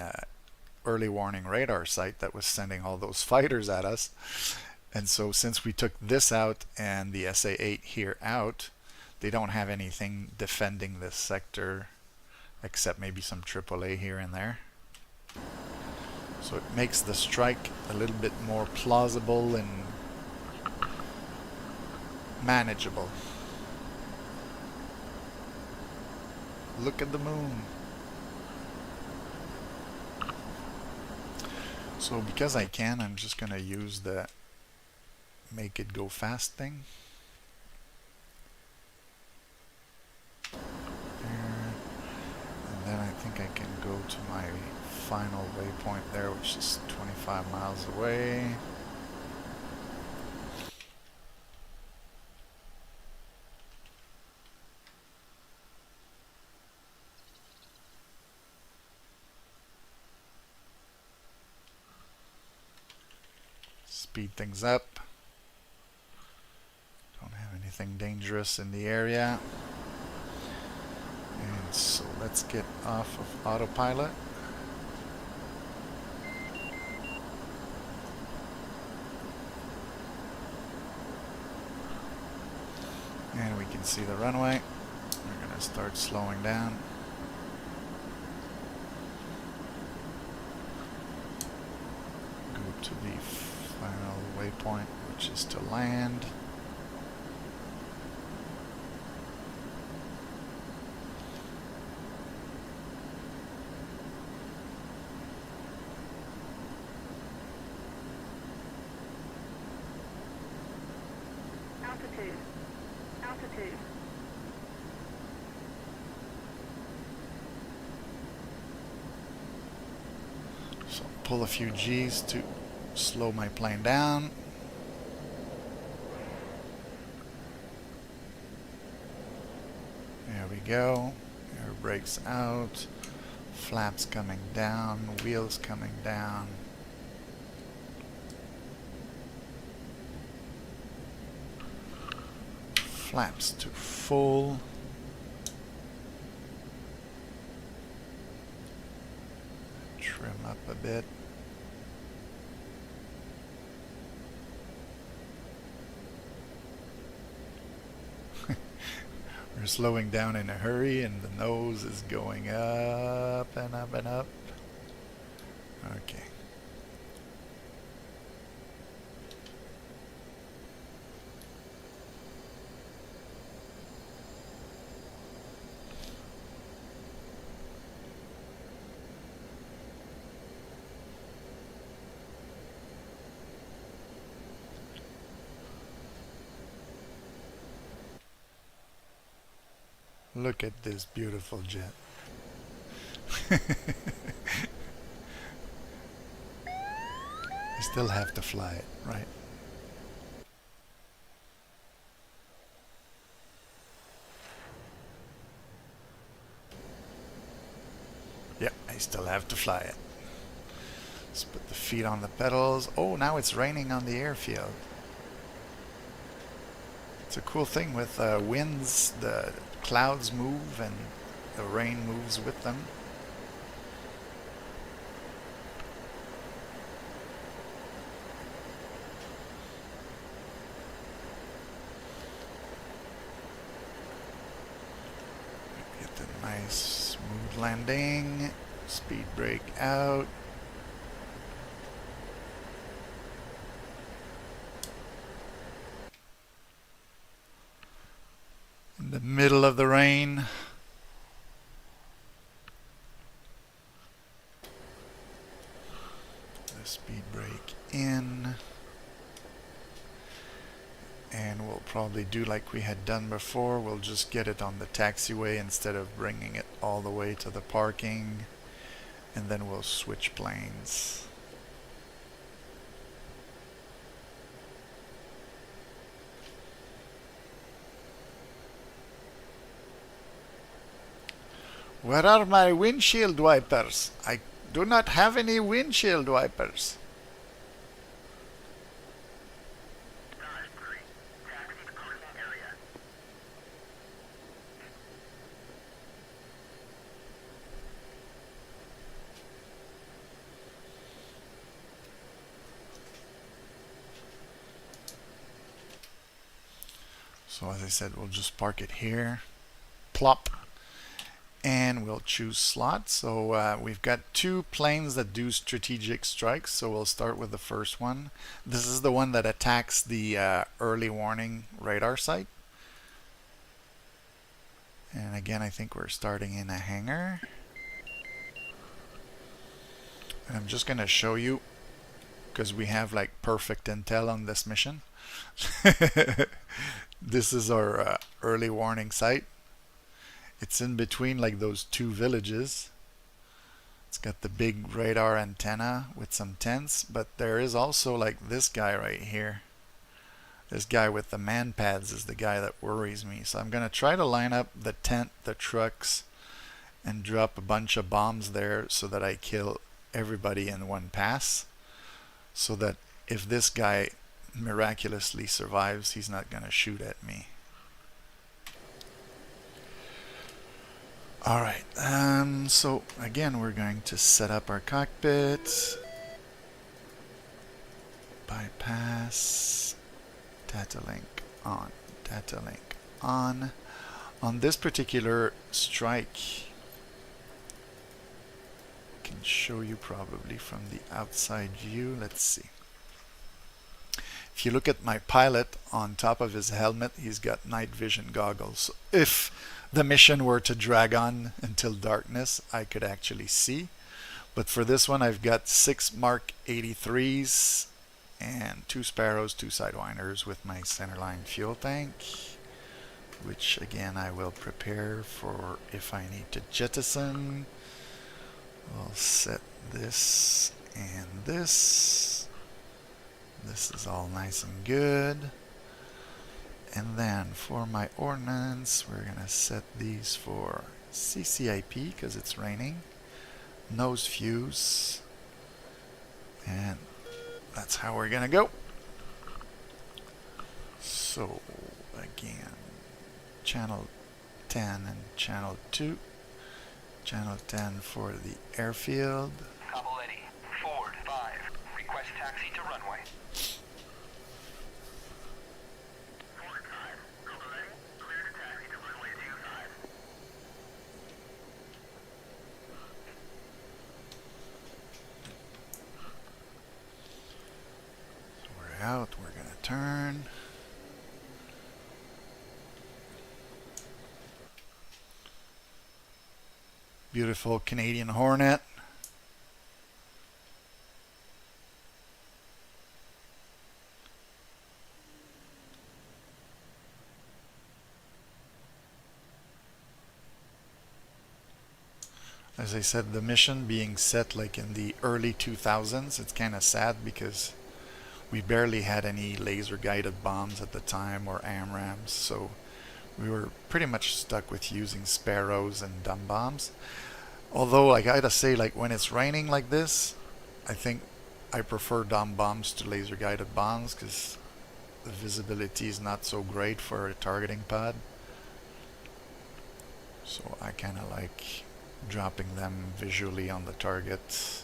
early warning radar site that was sending all those fighters at us. And so since we took this out and the SA-8 here out, they don't have anything defending this sector except maybe some AAA here and there. So it makes the strike a little bit more plausible and manageable. Look at the moon. So because I can, I'm just going to use the make it go fast thing. There. And then I think I can go to my final waypoint there, which is 25 miles away. Speed things up. Don't have anything dangerous in the area. And so let's get off of autopilot. And we can see the runway. We're going to start slowing down. Go to the final waypoint, which is to land. Altitude. Altitude. So pull a few G's to slow my plane down. There we go. Air brakes out. Flaps coming down. Wheels coming down. Flaps to full. Trim up a bit. We're slowing down in a hurry and the nose is going up and up and up. Okay. Look at this beautiful jet. I still have to fly it, right? Yep, I still have to fly it. Let's put the feet on the pedals. Oh, now it's raining on the airfield. It's a cool thing with winds, the clouds move and the rain moves with them. Get the nice smooth landing, speed brake out. In the middle of the rain. The speed brake in. And we'll probably do like we had done before. We'll just get it on the taxiway instead of bringing it all the way to the parking, and then we'll switch planes. Where are my windshield wipers? I do not have any windshield wipers. Dodge 3. Taxi to parking area. So as I said, we'll just park it here. Plop. And we'll choose slot. So we've got two planes that do strategic strikes, so we'll start with the first one. This is the one that attacks the early warning radar site. And again, I think we're starting in a hangar. And I'm just going to show you, because we have like perfect intel on this mission. This is our early warning site. It's in between like those two villages. It's got the big radar antenna with some tents, but there is also like this guy right here. This guy with the man pads is the guy that worries me. So I'm going to try to line up the tent, the trucks, and drop a bunch of bombs there so that I kill everybody in one pass. So that if this guy miraculously survives, he's not going to shoot at me. Alright, so again we're going to set up our cockpit. Bypass. Data link on. Data link on. On this particular strike, I can show you probably from the outside view. Let's see. If you look at my pilot, on top of his helmet, he's got night vision goggles. If the mission were to drag on until darkness, I could actually see. But for this one, I've got 6 Mark 83s and 2 Sparrows, 2 Sidewinders with my centerline fuel tank, which again I will prepare for if I need to jettison. We'll set this and this. This is all nice and good. And then for my ordnance, we're going to set these for CCIP because it's raining. Nose fuse. And that's how we're going to go. So, again, channel 10 and channel 2. Channel 10 for the airfield. Cavalletti, Ford 5. Request taxi to runway. Ford 5. Cavalletti, clear to taxi to runway 25. So we're out, we're going to turn. Beautiful Canadian Hornet. As I said, the mission being set like in the early 2000s, it's kind of sad because we barely had any laser guided bombs at the time or AMRAAMs, so we were pretty much stuck with using Sparrows and dumb bombs. Although I gotta say, like when it's raining like this, I think I prefer dumb bombs to laser guided bombs because the visibility is not so great for a targeting pod. So I kind of like dropping them visually on the target.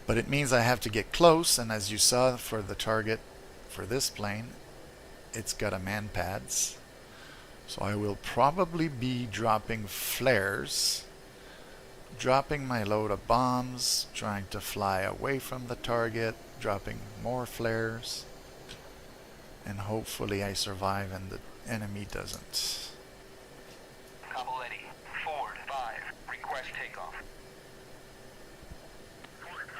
But it means I have to get close, and as you saw for the target for this plane, it's got a man pads. So I will probably be dropping flares, dropping my load of bombs, trying to fly away from the target, dropping more flares, and hopefully I survive and the enemy doesn't. Cavalletti, Ford 5. Request takeoff. Ford 5.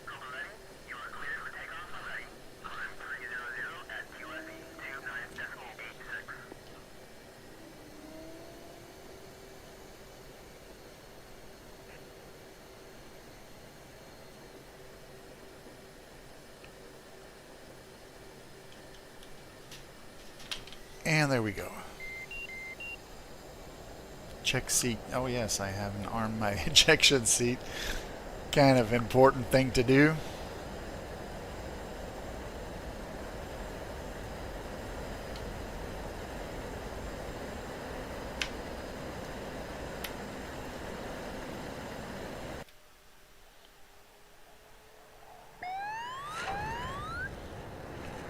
Cavalletti, you are cleared for takeoff already. Climb 300 at QFE 29.8. And there we go. Check seat. Oh yes, I haven't armed my ejection seat. Kind of important thing to do.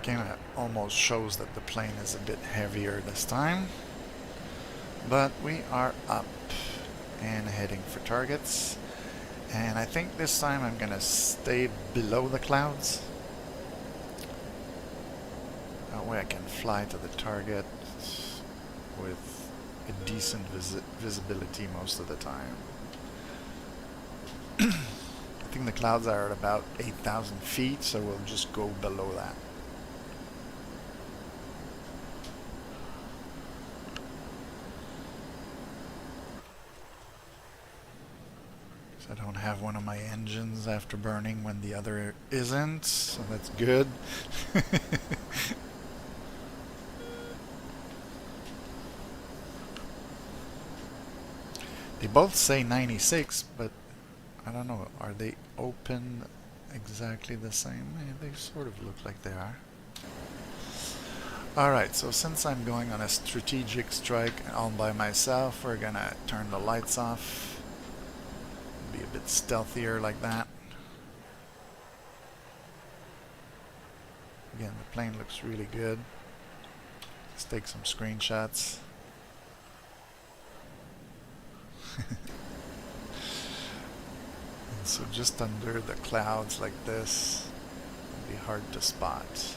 Kind of almost shows that the plane is a bit heavier this time. But we are up and heading for targets. And I think this time I'm going to stay below the clouds. That way I can fly to the target with a decent visibility most of the time. I think the clouds are at about 8,000 feet, so we'll just go below that. I don't have one of my engines after burning when the other isn't, so that's good. They both say 96, but I don't know, are they open exactly the same? They sort of look like they are. Alright, so since I'm going on a strategic strike all by myself, we're gonna turn the lights off. Be a bit stealthier like that. Again, the plane looks really good. Let's take some screenshots. And so just under the clouds like this, it'll be hard to spot.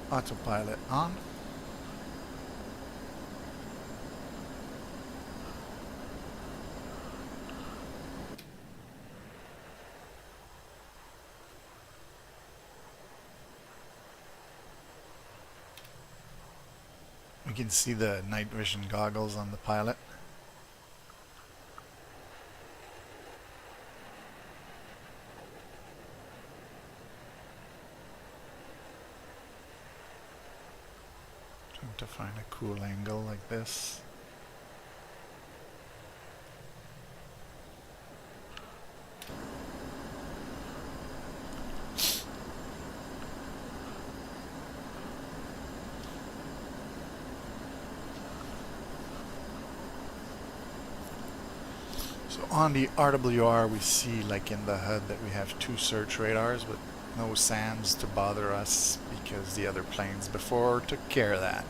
Autopilot on. We can see the night vision goggles on the pilot. Trying to find a cool angle like this. So on the RWR we see, like in the HUD, that we have 2 search radars, but no SAMs to bother us because the other planes before took care of that.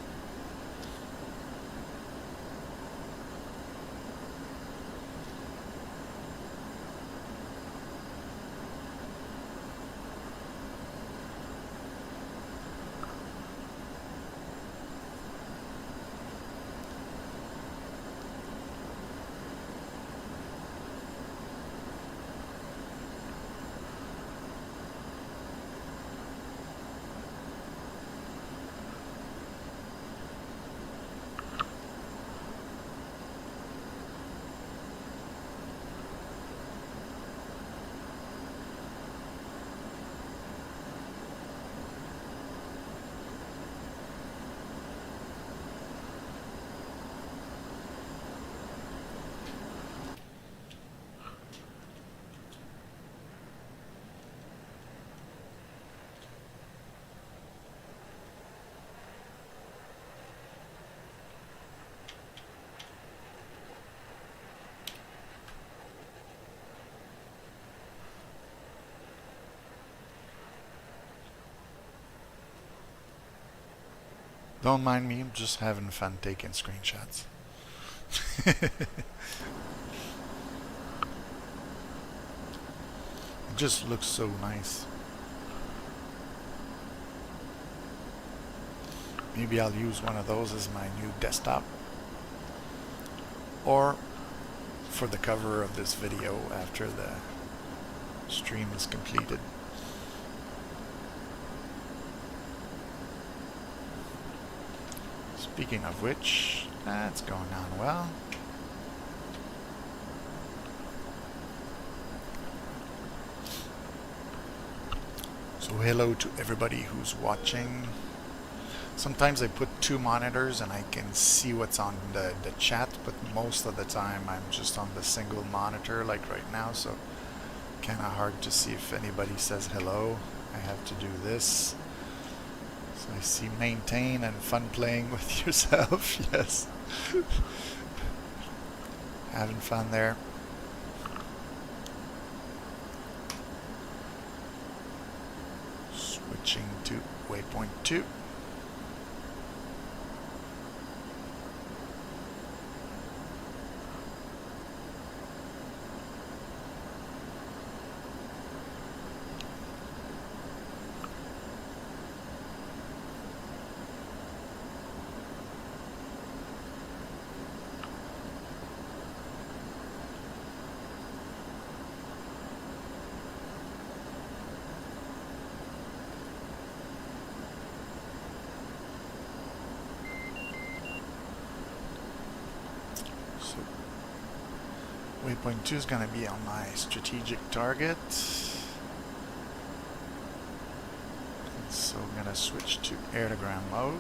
Don't mind me, I'm just having fun taking screenshots. It just looks so nice. Maybe I'll use one of those as my new desktop. Or for the cover of this video after the stream is completed. Speaking of which, that's going on well. So hello to everybody who's watching. Sometimes I put two monitors and I can see what's on the chat, but most of the time I'm just on the single monitor like right now, so kind of hard to see if anybody says hello. I have to do this. So I see maintain and fun playing with yourself. Yes. Having fun there. Switching to waypoint 2. Waypoint 2 is going to be on my strategic target. And so I'm going to switch to air-to-ground mode.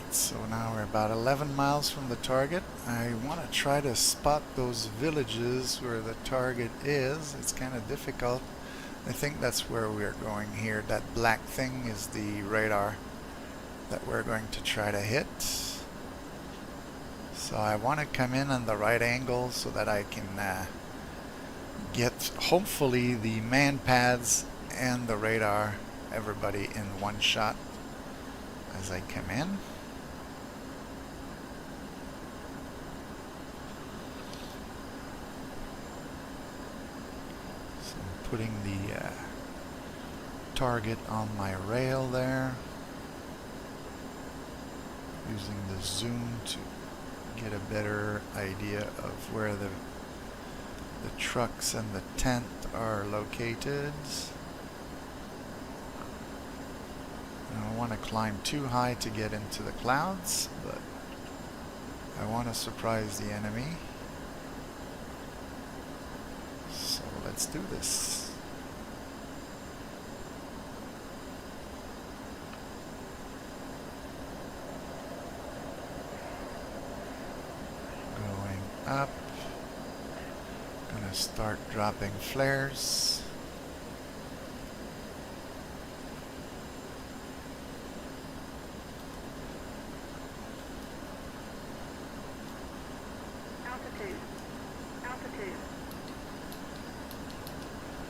So now we're about 11 miles from the target. I want to try to spot those villages where the target is. It's kind of difficult. I think that's where we're going here. That black thing is the radar that we're going to try to hit. So I want to come in on the right angle so that I can get hopefully the man pads and the radar, everybody in one shot as I come in. Putting the target on my rail there, using the zoom to get a better idea of where the trucks and the tent are located. I don't want to climb too high to get into the clouds, but I want to surprise the enemy. So let's do this. Up. Gonna start dropping flares. Altitude.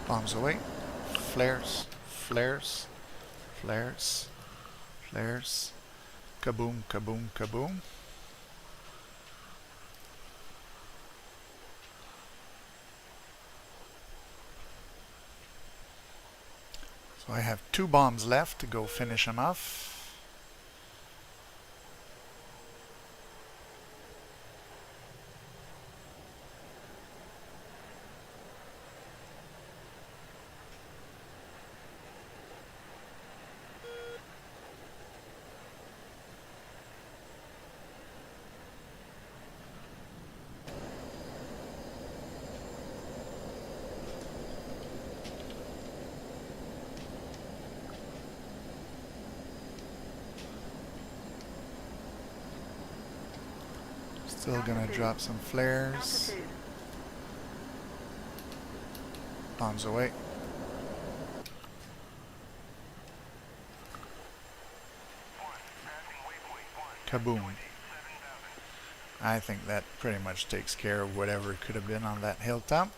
Bombs away. Flares. Flares. Flares. Flares. Kaboom, kaboom, kaboom. So I have 2 bombs left to go finish them off. Still gonna Altitude. drop some flares. Altitude. Bombs away. Kaboom. I think that pretty much takes care of whatever could have been on that hilltop.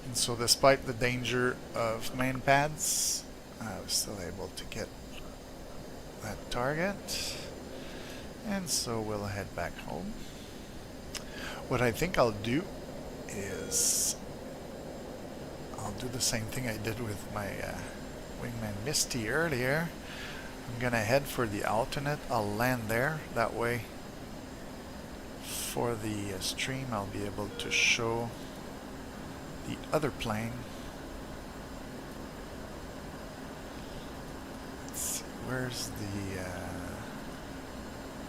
And so despite the danger of main pads, I was still able to get that target. And so we'll head back home. What I think I'll do is I'll do the same thing I did with my wingman Misty earlier. I'm gonna head for the alternate. I'll land there. That way for the stream I'll be able to show the other plane. Let's see, where's the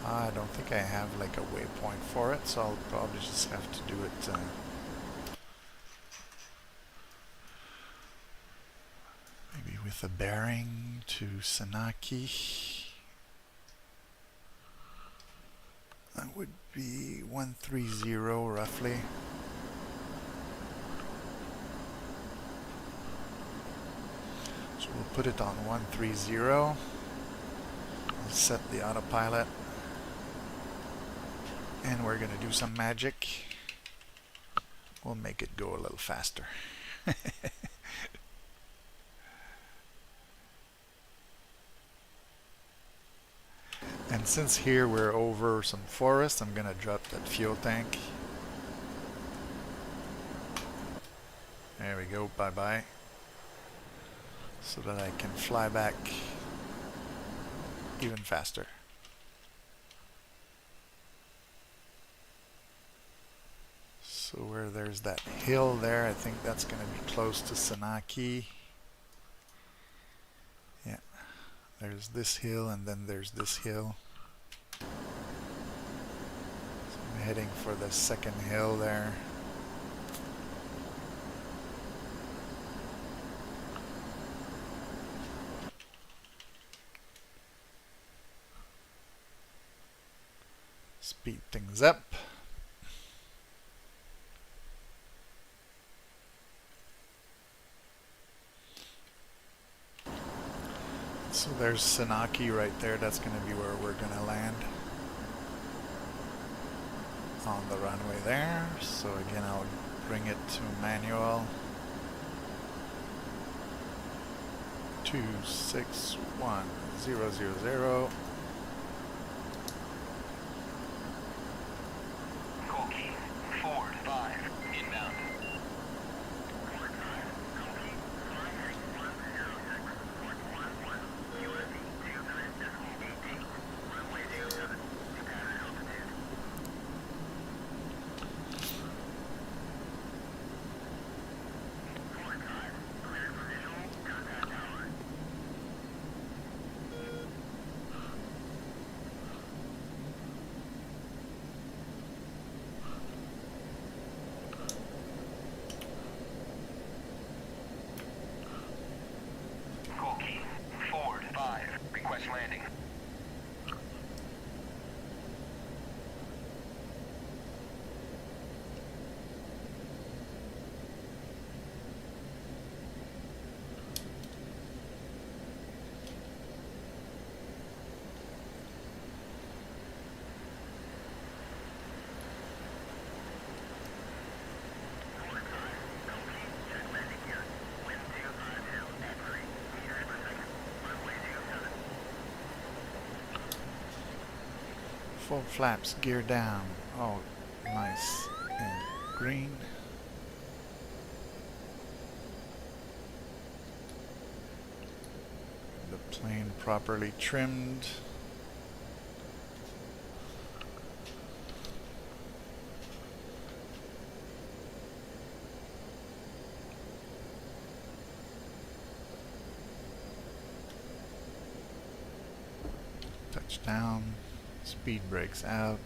I don't think I have like a waypoint for it, so I'll probably just have to do it maybe with a bearing to Sanaki. That would be 130 roughly. So we'll put it on 130. I'll set the autopilot. And we're going to do some magic. We'll make it go a little faster. And since here we're over some forest, I'm going to drop that fuel tank. There we go, bye-bye. So that I can fly back even faster. So where there's that hill there, I think that's going to be close to Sanaki. Yeah, there's this hill and then there's this hill. So I'm heading for the second hill there. Speed things up. So there's Sanaki right there. That's going to be where we're going to land. On the runway there. So again, I'll bring it to manual. 261000. Corky, forward 5, inbound. Corky, forward 5, request landing. Full flaps, gear down. Oh, nice. And green. The plane properly trimmed. Touchdown. Speed brakes out.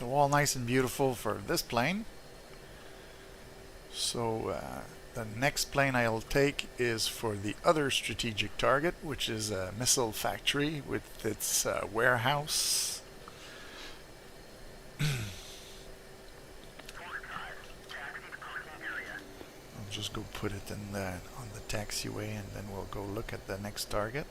So all nice and beautiful for this plane. So the next plane I'll take is for the other strategic target, which is a missile factory with its warehouse. I'll just go put it in the on the taxiway, and then we'll go look at the next target.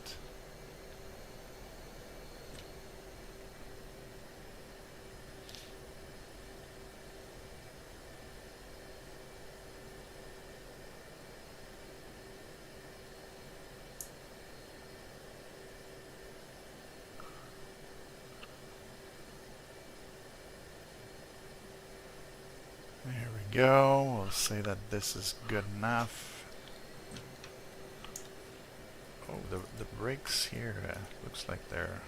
There we go. We'll say that this is good enough. Oh, the brakes here looks like they're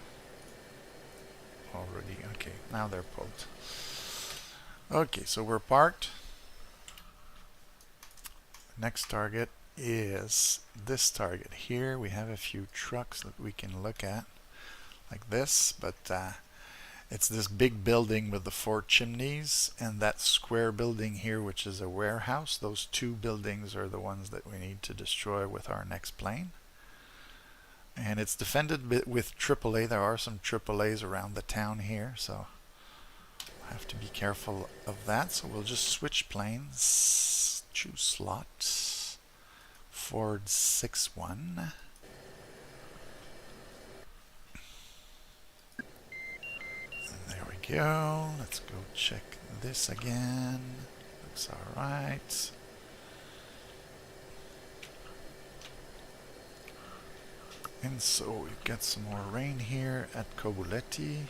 already okay. Now they're pulled. Okay, so we're parked. Next target is this target here. We have a few trucks that we can look at, like this, but it's this big building with the 4 chimneys and that square building here, which is a warehouse. Those 2 buildings are the ones that we need to destroy with our next plane. And it's defended with AAA. There are some AAAs around the town here, so I have to be careful of that. So we'll just switch planes, choose slot, Ford 6-1. There we go. Let's go check this again. Looks alright. And so we've got some more rain here at Cobuletti.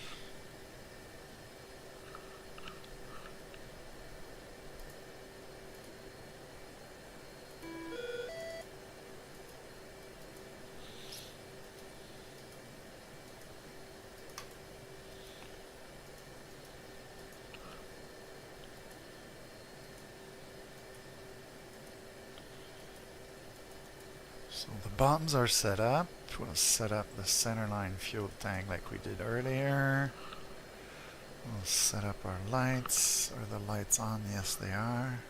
So the bombs are set up. We'll set up the centerline fuel tank like we did earlier. We'll set up our lights. Are the lights on? Yes, they are.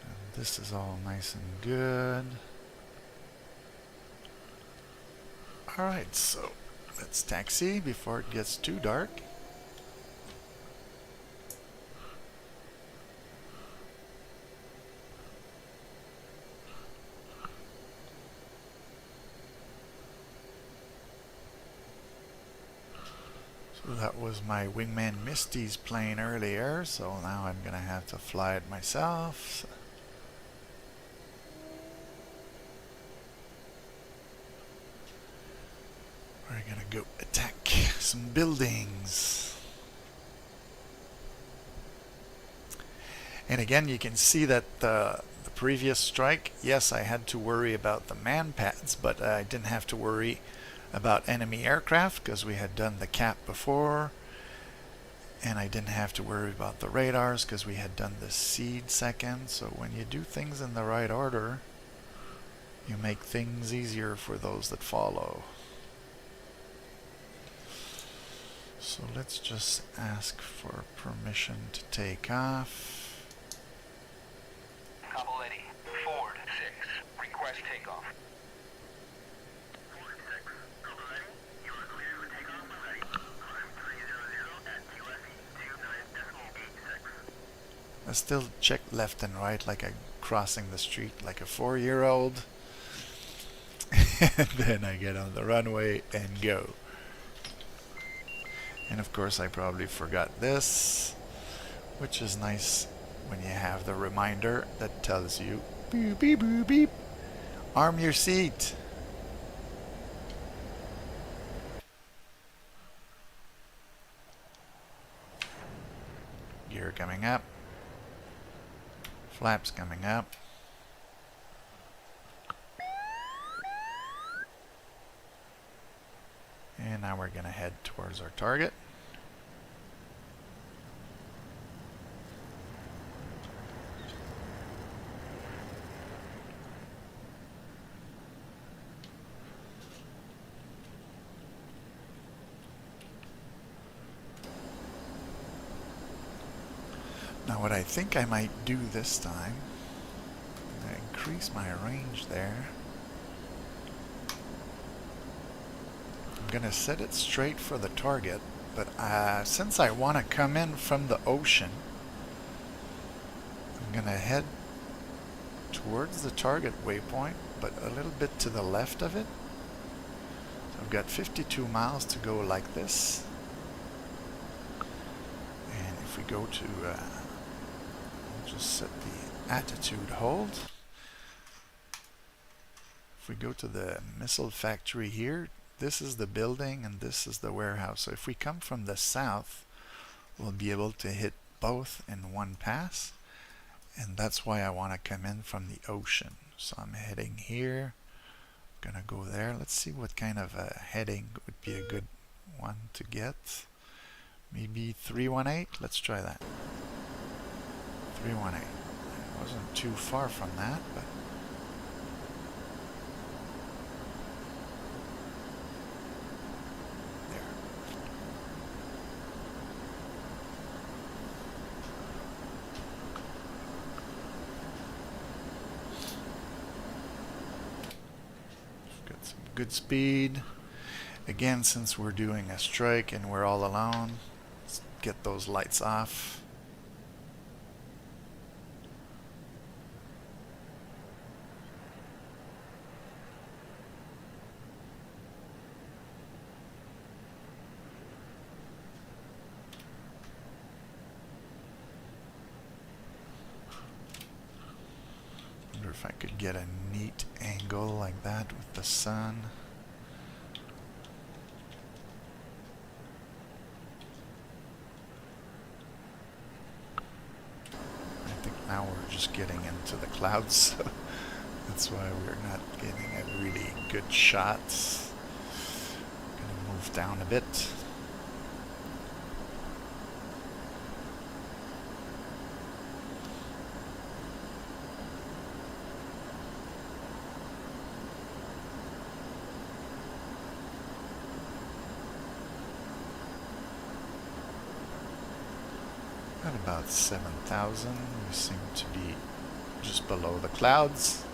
And this is all nice and good. Alright, so let's taxi before it gets too dark. So that was my wingman Misty's plane earlier, so now I'm gonna have to fly it myself. We're gonna go attack some buildings. And again, you can see that the previous strike, yes, I had to worry about the man pads, but I didn't have to worry about enemy aircraft because we had done the cap before, and I didn't have to worry about the radars because we had done the SEAD second. So when you do things in the right order, you make things easier for those that follow. So let's just ask for permission to take off. Cobuletti, Ford 6, request takeoff. Ford 6, Cobuletti, you are clear for takeoff when ready. Climb 300 at QFE 29.86. I still check left and right like I'm crossing the street like a 4-year-old. And then I get on the runway and go. And of course I probably forgot this, which is nice when you have the reminder that tells you beep beep beep beep, arm your seat. Gear coming up, flaps coming up. And now we're going to head towards our target. Now what I think I might do this time, I'm going to increase my range there. I'm going to set it straight for the target, but since I want to come in from the ocean, I'm going to head towards the target waypoint, but a little bit to the left of it. So I've got 52 miles to go like this. And if we go to, we'll just set the attitude hold. If we go to the missile factory here, this is the building and this is the warehouse. So if we come from the south, we'll be able to hit both in one pass. And that's why I want to come in from the ocean. So I'm heading here, gonna go there. Let's see what kind of a heading would be a good one to get. Maybe 318. Let's try that. 318. It wasn't too far from that, but there. Got some good speed. Again, since we're doing a strike and we're all alone, let's get those lights off. Wonder if I could get a neat angle like that with the sun. Now we're just getting into the clouds, so that's why we're not getting a really good shot. Gonna move down a bit. At about 7,000, we seem to be just below the clouds.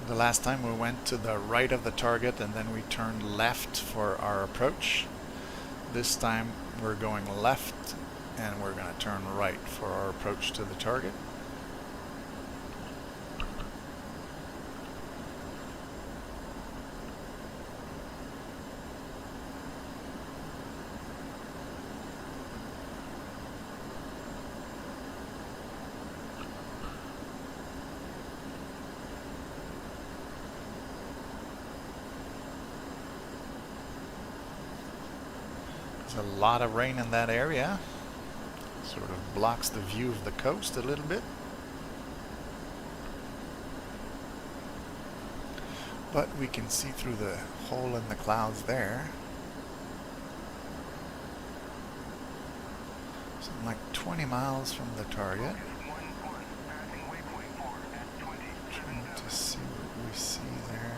The last time we went to the right of the target and then we turned left for our approach. This time we're going left and we're going to turn right for our approach to the target. There's a lot of rain in that area. Sort of blocks the view of the coast a little bit. But we can see through the hole in the clouds there. Something like 20 miles from the target. Trying to see what we see there.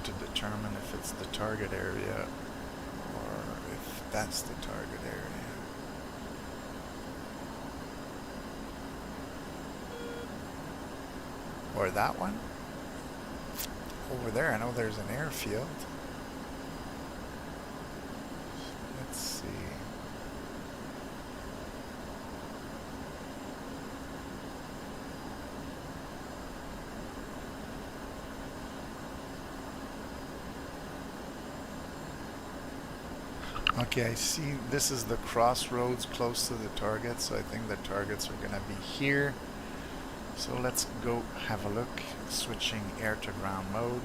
To determine if it's the target area or if that's the target area. Or that one. Over there, I know there's an airfield. Let's see. Okay, I see this is the crossroads close to the target, so I think the targets are gonna be here. So let's go have a look, switching air to ground mode.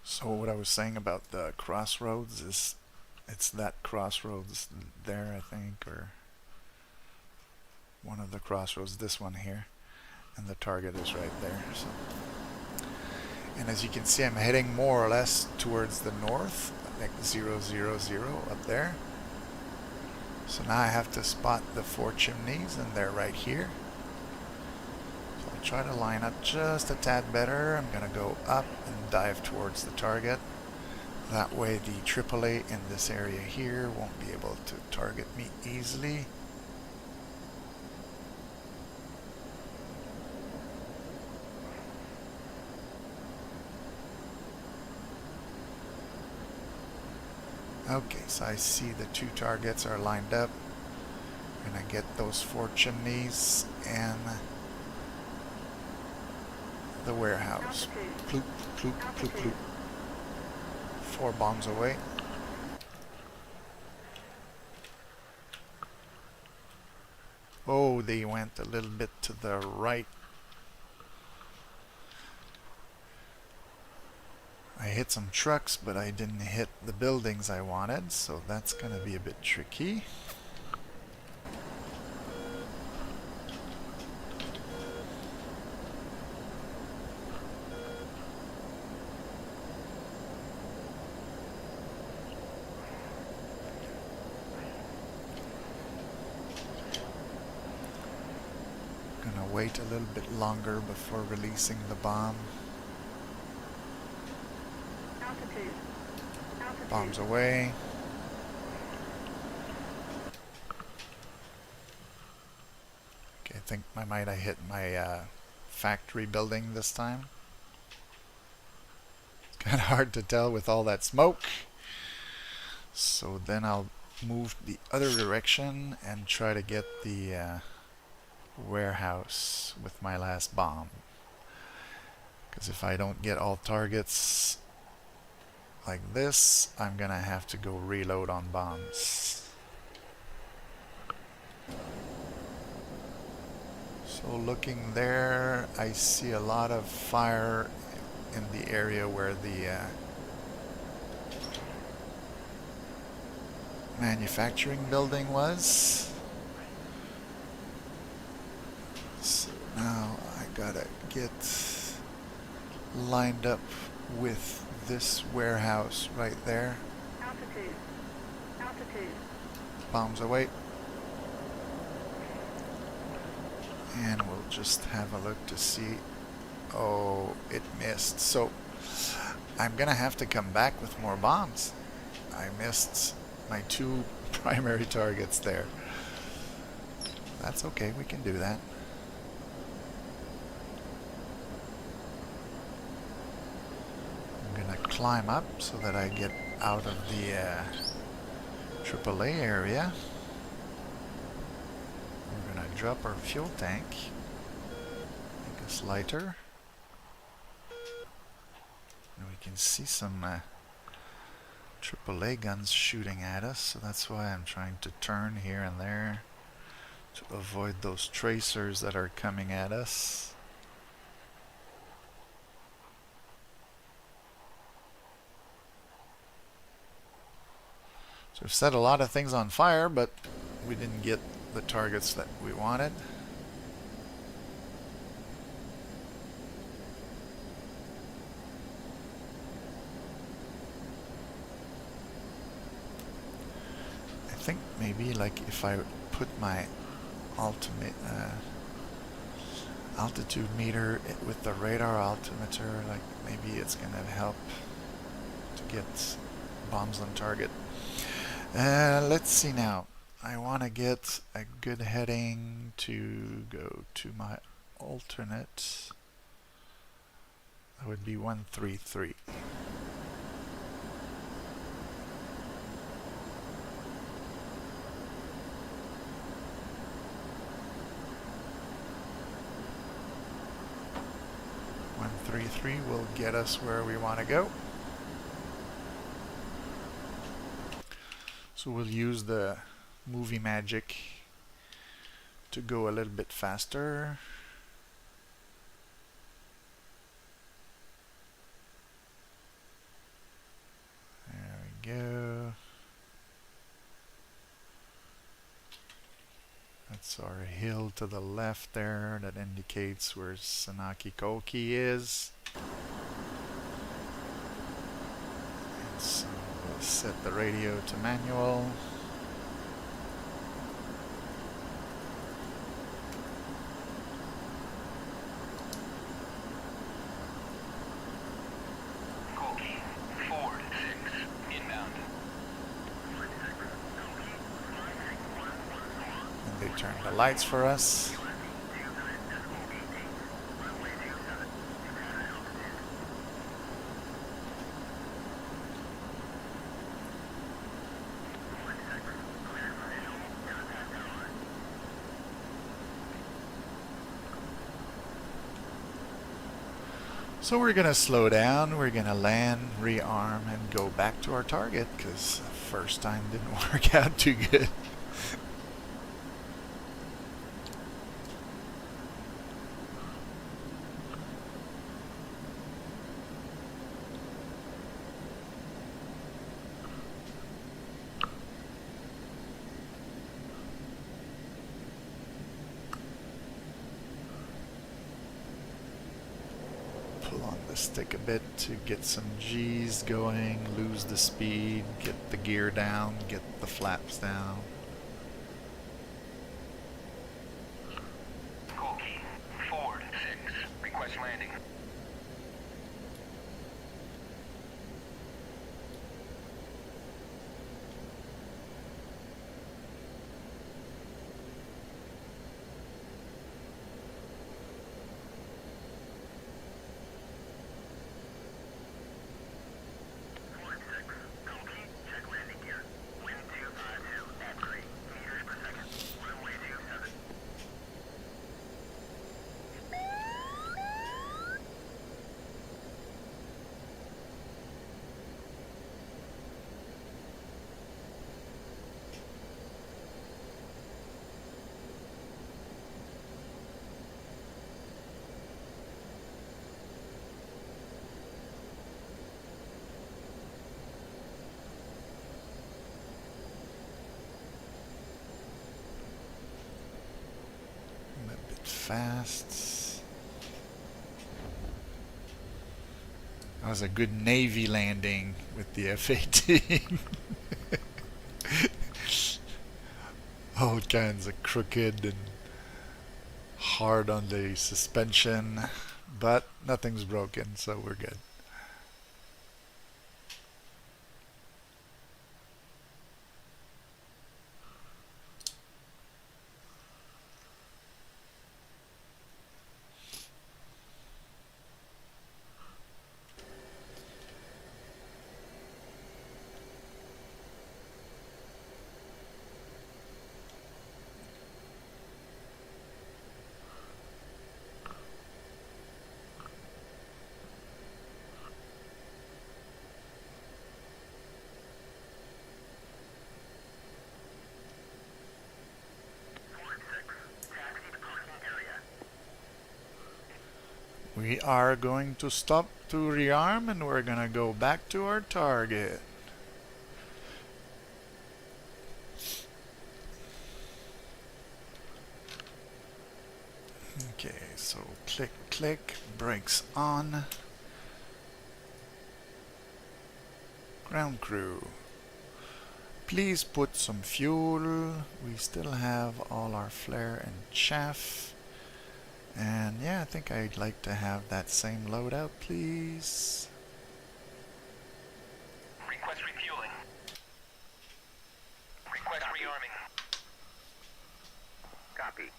So what I was saying about the crossroads is it's that crossroads there, I think, or one of the crossroads, this one here, and the target is right there. So, and as you can see, I'm heading more or less towards the north, like 000 up there. So now I have to spot the 4 chimneys, and they're right here. So I'll try to line up just a tad better. I'm gonna go up and dive towards the target. That way the AAA in this area here won't be able to target me easily. Okay, so I see the 2 targets are lined up. I'm gonna get those 4 chimneys and the warehouse. Ploop, ploop, ploop, ploop. 4 bombs away. Oh, they went a little bit to the right. I hit some trucks, but I didn't hit the buildings I wanted, so that's gonna be a bit tricky. Gonna wait a little bit longer before releasing the bomb. Altitude. Bombs away. Okay, I think I might have hit my factory building this time. It's kind of hard to tell with all that smoke. So then I'll move the other direction and try to get the warehouse with my last bomb. Because if I don't get all targets like this, I'm gonna have to go reload on bombs. So looking there, I see a lot of fire in the area where the manufacturing building was. So now I gotta get lined up with this warehouse right there. Altitude. Altitude. Bombs away. And we'll just have a look to see. Oh, it missed. So I'm gonna have to come back with more bombs. I missed my 2 primary targets there. That's okay, we can do that. I'm gonna climb up so that I get out of the AAA area. We're gonna drop our fuel tank, make us lighter, and we can see some AAA guns shooting at us, so that's why I'm trying to turn here and there to avoid those tracers that are coming at us. So we've set a lot of things on fire, but we didn't get the targets that we wanted. I think maybe like if I put my ultimate altitude meter with the radar altimeter, like maybe it's gonna help to get bombs on target. Let's see now. I want to get a good heading to go to my alternate. That would be 133. 133 will get us where we want to go. So we'll use the movie magic to go a little bit faster. There we go. That's our hill to the left there that indicates where Sanaki Koki is. And so we'll set the radio to manual. Koki, Ford 6, inbound. And they turn the lights for us. So we're going to slow down, we're going to land, rearm, and go back to our target, because the first time didn't work out too good. Pull on the stick a bit to get some G's going, lose the speed, get the gear down, get the flaps down. Koki, Ford 6, request landing. Ford 6, Koki, check landing gear. Wind 252 at 3 meters per second. Runway 27. A bit fast. That was a good Navy landing with the F-18. All kinds of crooked and hard on the suspension, but nothing's broken, so we're good. Ford 6, taxi to parking area. We are going to stop to rearm and we're going to go back to our target. Okay, so click, click, brakes on. Ground crew, please put some fuel. We still have all our flare and chaff. And yeah, I think I'd like to have that same loadout, please. Request refueling. Request rearming. Copy.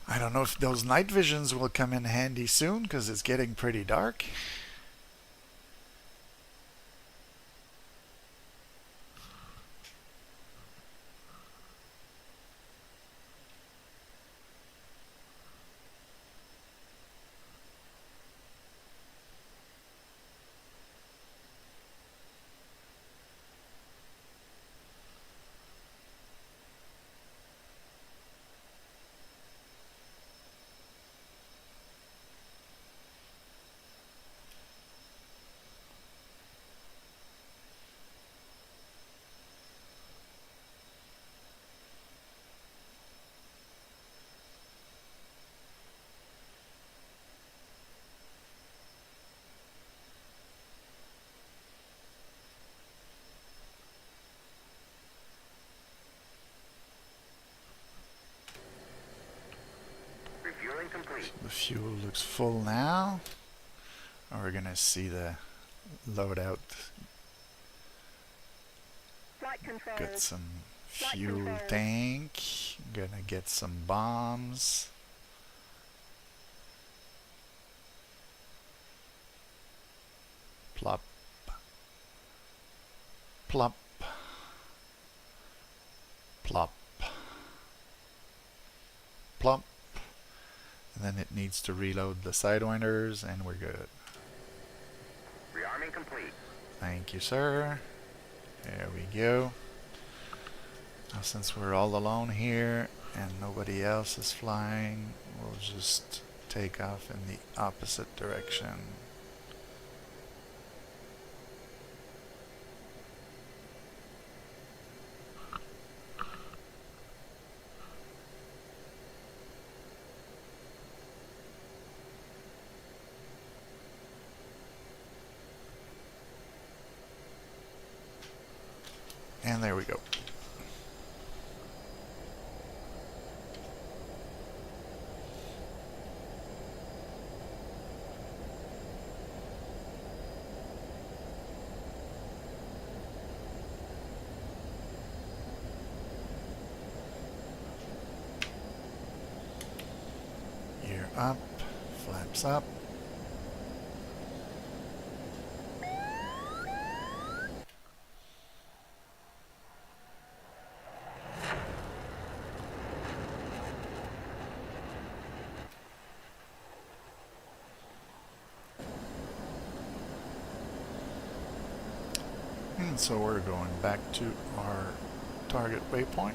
I don't know if those night visions will come in handy soon because it's getting pretty dark. fuel looks full now. We're gonna see the loadout. Flight control. Got some Flight fuel control. tank. Gonna get some bombs. Plop. Plop. Plop. Plop. And then it needs to reload the sidewinders, and we're good. Rearming complete. Thank you, sir. There we go. Now, since we're all alone here and nobody else is flying, we'll just take off in the opposite direction. And there we go. Gear up, flaps up. And so we're going back to our target waypoint.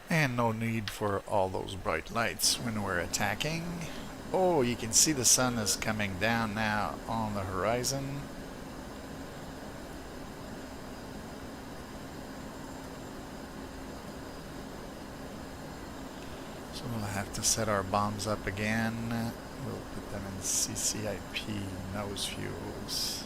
And no need for all those bright lights when we're attacking. Oh, you can see the sun is coming down now on the horizon. So we'll have to set our bombs up again. We'll put them in CCIP nose fuels.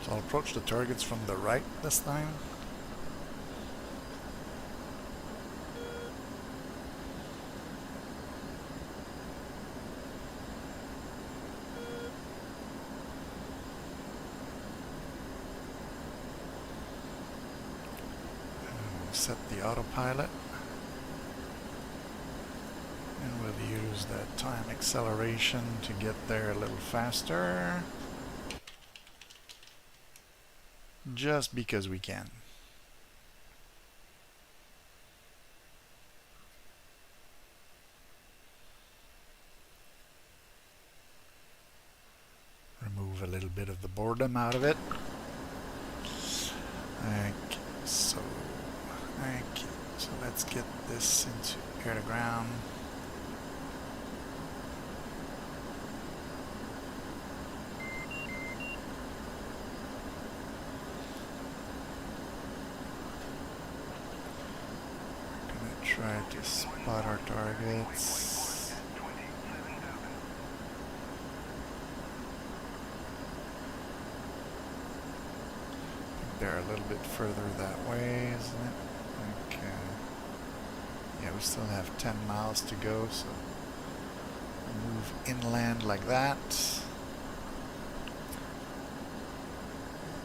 So I'll approach the targets from the right this time. Set the autopilot, and we'll use that time acceleration to get there a little faster, just because we can. Remove a little bit of the boredom out of it. Okay, so let's get this into air to ground. Gonna try to spot our targets. They're a little bit further that way, isn't it? Okay. Yeah, we still have 10 miles to go, so we'll move inland like that.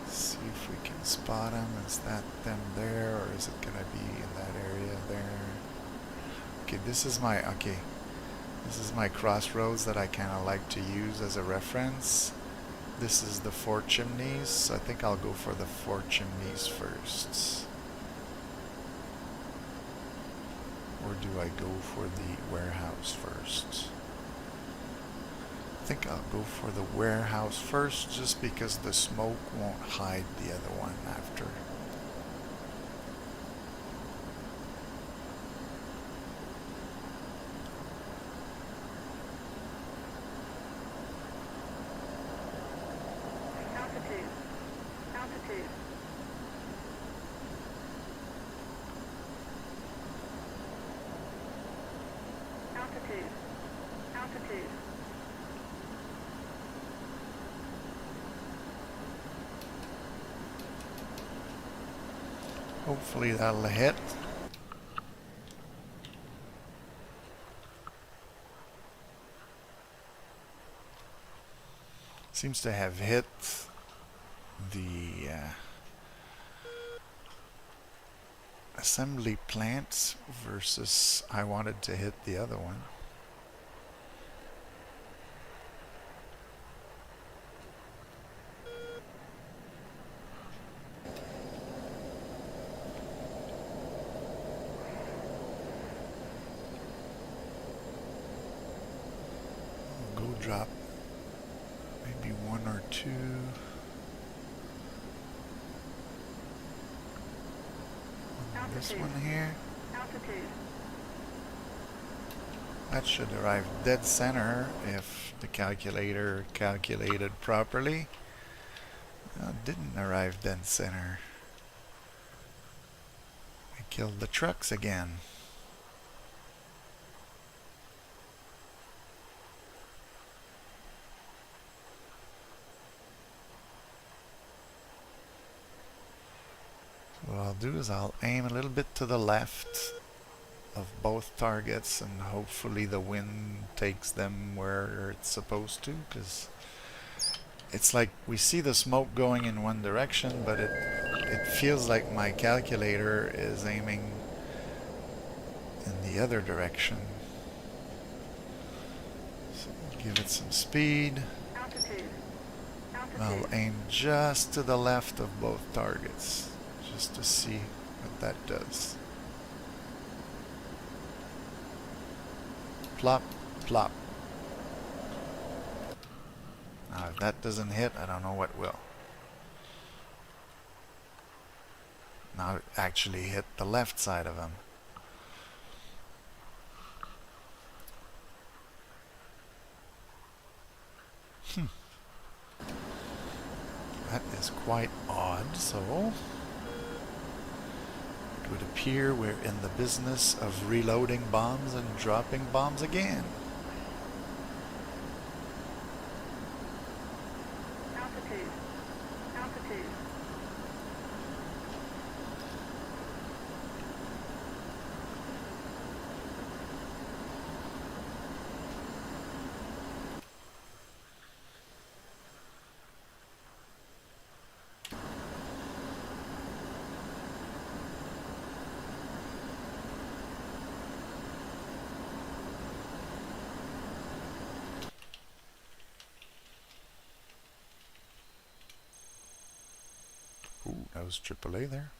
See if we can spot them. Is that them there, or is it gonna be in that area there? Okay, this is my crossroads that I kind of like to use as a reference. This is the 4 chimneys, so I think I'll go for the 4 chimneys first. Or do I go for the warehouse first? I think I'll go for the warehouse first, just because the smoke won't hide the other one after. Hopefully that'll hit. Seems to have hit the assembly plants versus I wanted to hit the other one. Go drop maybe one or two. On this Altitude. one here. Altitude. That should arrive dead center if the calculator calculated properly. No, it didn't arrive dead center. I killed the trucks again. So what I'll do is I'll aim a little bit to the left of both targets and hopefully the wind takes them where it's supposed to, because it's like we see the smoke going in one direction, but it feels like my calculator is aiming in the other direction. So give it some speed. Altitude. Altitude. I'll aim just to the left of both targets just to see what that does. Plop, plop. Now if that doesn't hit, I don't know what will. Now it actually hit the left side of him. That is quite odd, so it would appear we're in the business of reloading bombs and dropping bombs again. Altitude. Altitude. Ooh, that was AAA there.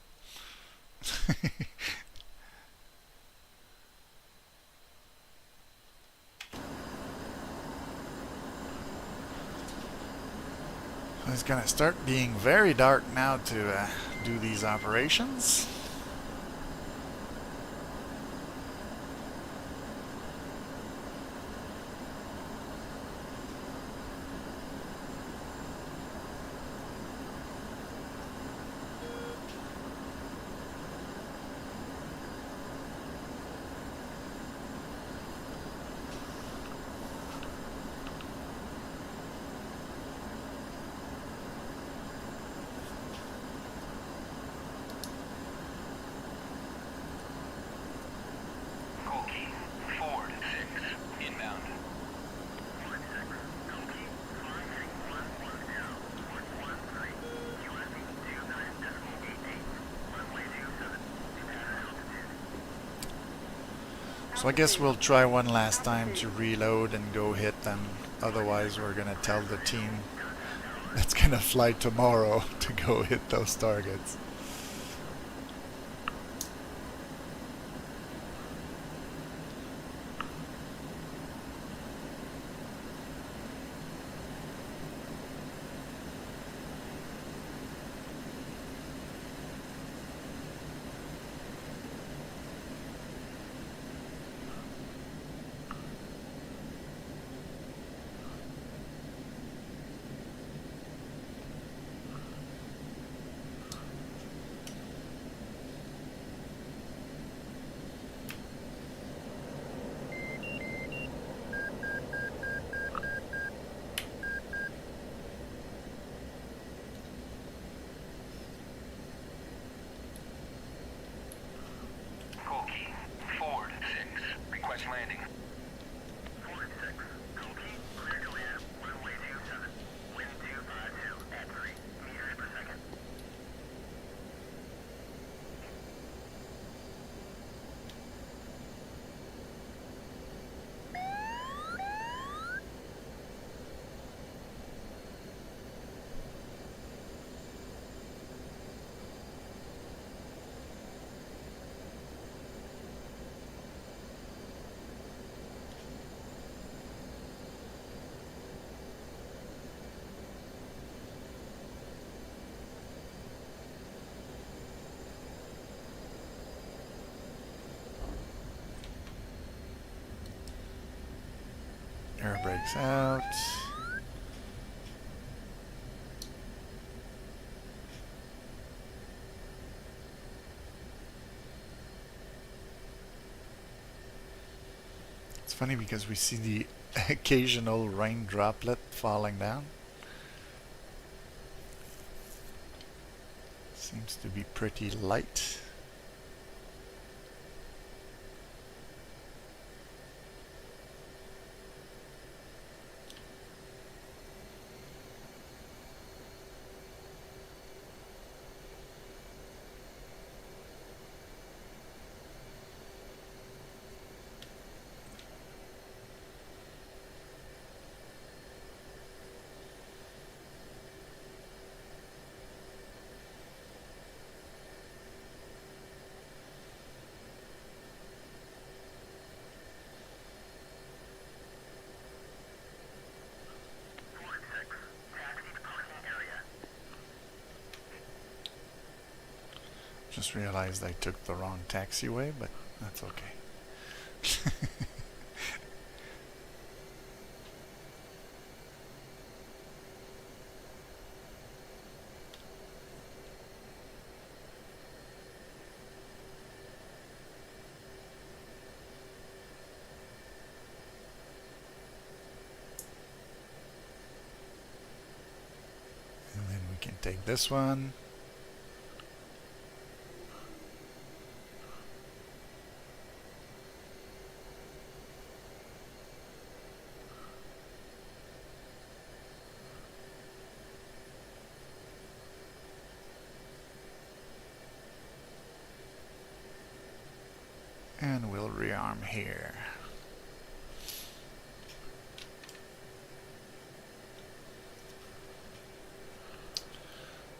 It's gonna start being very dark now to do these operations. Colkey, Ford 6, inbound. 1 second. Colkey, 561 down. 113. USA 29.88. Runway 27. Departure altitude. So I guess we'll try one last time to reload and go hit them. Otherwise we're gonna tell the team that's gonna fly tomorrow to go hit those targets. Air brakes out. It's funny because we see the occasional rain droplet falling down. Seems to be pretty light. Just realized I took the wrong taxiway, but that's okay. And then we can take this one. And we'll rearm here.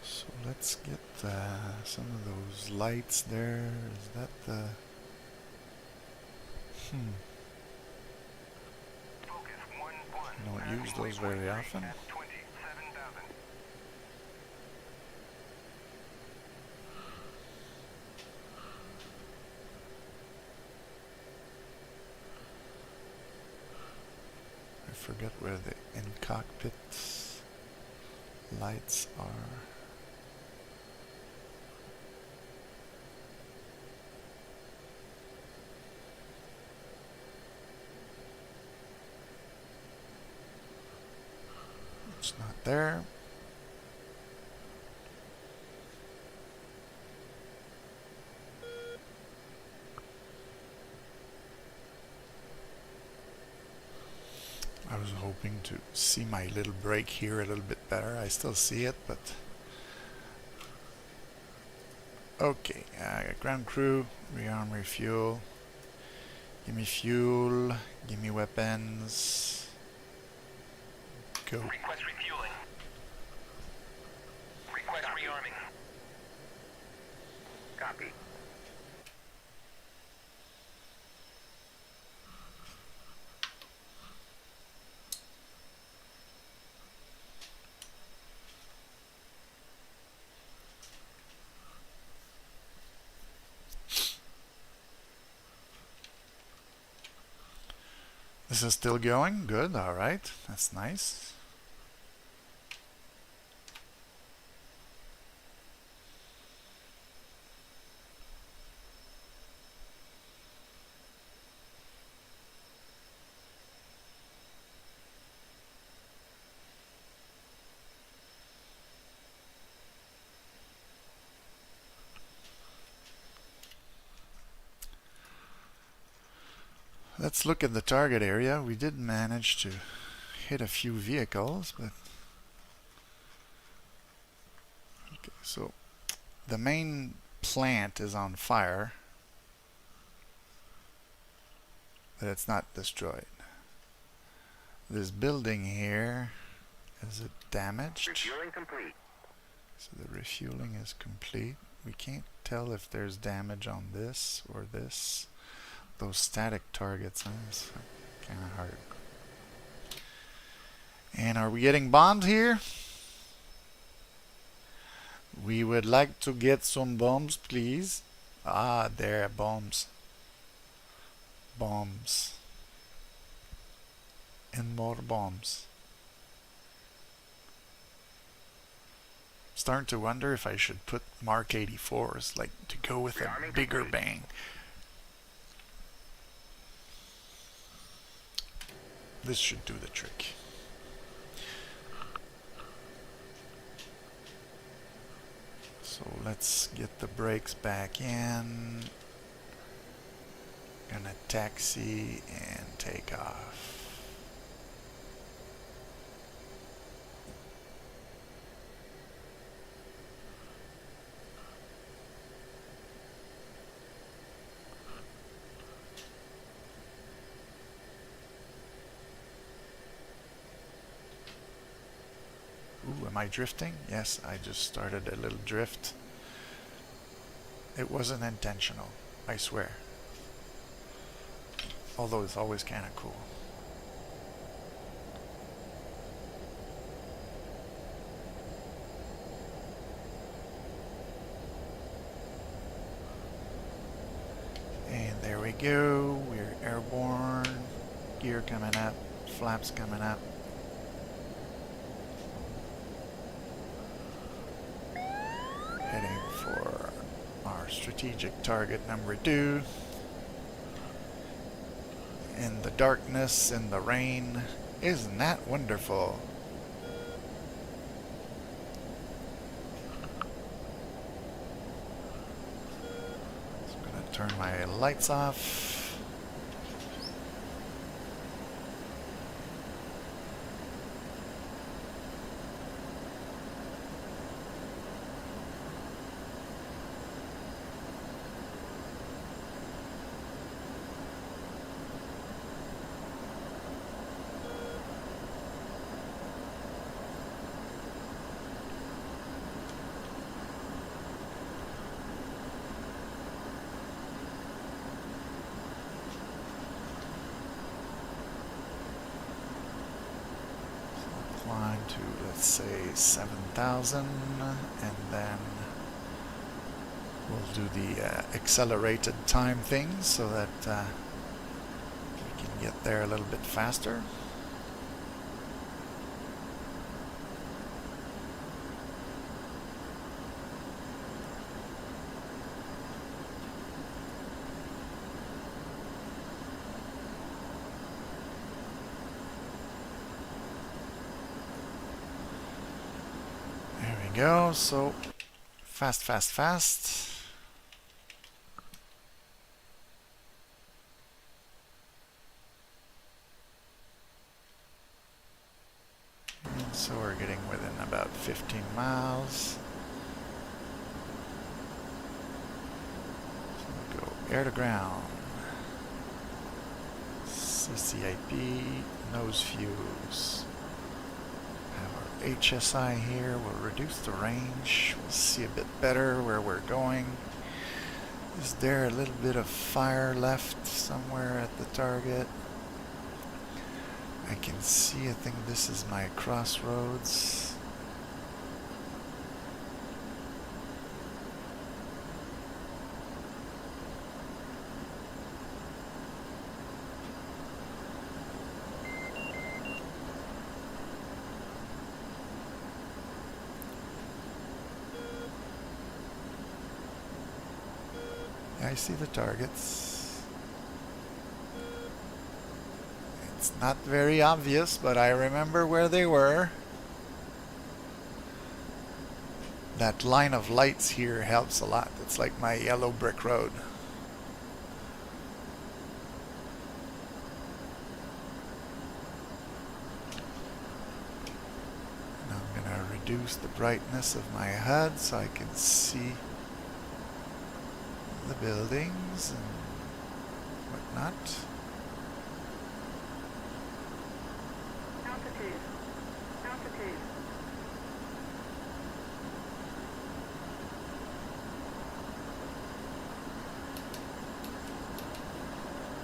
So let's get some of those lights there. Is that the... I don't use those very often. I forget where the in-cockpit lights are. It's not there. I was hoping to see my little brake here a little bit better. I still see it, but okay. Ground crew, rearm, refuel. Give me fuel. Give me weapons. Go. Request refueling. Request rearming. Copy. This is still going. Good. All right. That's nice. Let's look at the target area. We did manage to hit a few vehicles, but okay, so the main plant is on fire, but it's not destroyed. This building here, is it damaged? Refueling complete. So the refueling is complete. We can't tell if there's damage on this or this. Those static targets, it's kind of hard. And are we getting bombed here? We would like to get some bombs, please. Ah, there, bombs. Bombs. and more bombs. Starting to wonder if I should put Mark 84s, like to go with a bigger bang. This should do the trick. So let's get the brakes back in. Gonna taxi and take off. Ooh, am I drifting? Yes, I just started a little drift. It wasn't intentional, I swear. Although it's always kind of cool. And there we go. We're airborne. Gear coming up. Flaps coming up. Heading for our strategic target number 2. In the darkness, in the rain. Isn't that wonderful? So I'm gonna turn my lights off. Climb to, let's say, 7,000, and then we'll do the accelerated time thing so that we can get there a little bit faster. Go, so fast, fast, fast. And so we're getting within about 15 miles. So we'll go air to ground. CCIP, nose fuse. HSI here will reduce the range. We'll see a bit better where we're going. Is there a little bit of fire left somewhere at the target? I can see, I think this is my crossroads. I see the targets. It's not very obvious, but I remember where they were. That line of lights here helps a lot. It's like my yellow brick road. And I'm going to reduce the brightness of my HUD so I can see the buildings and whatnot. Altitude. Altitude.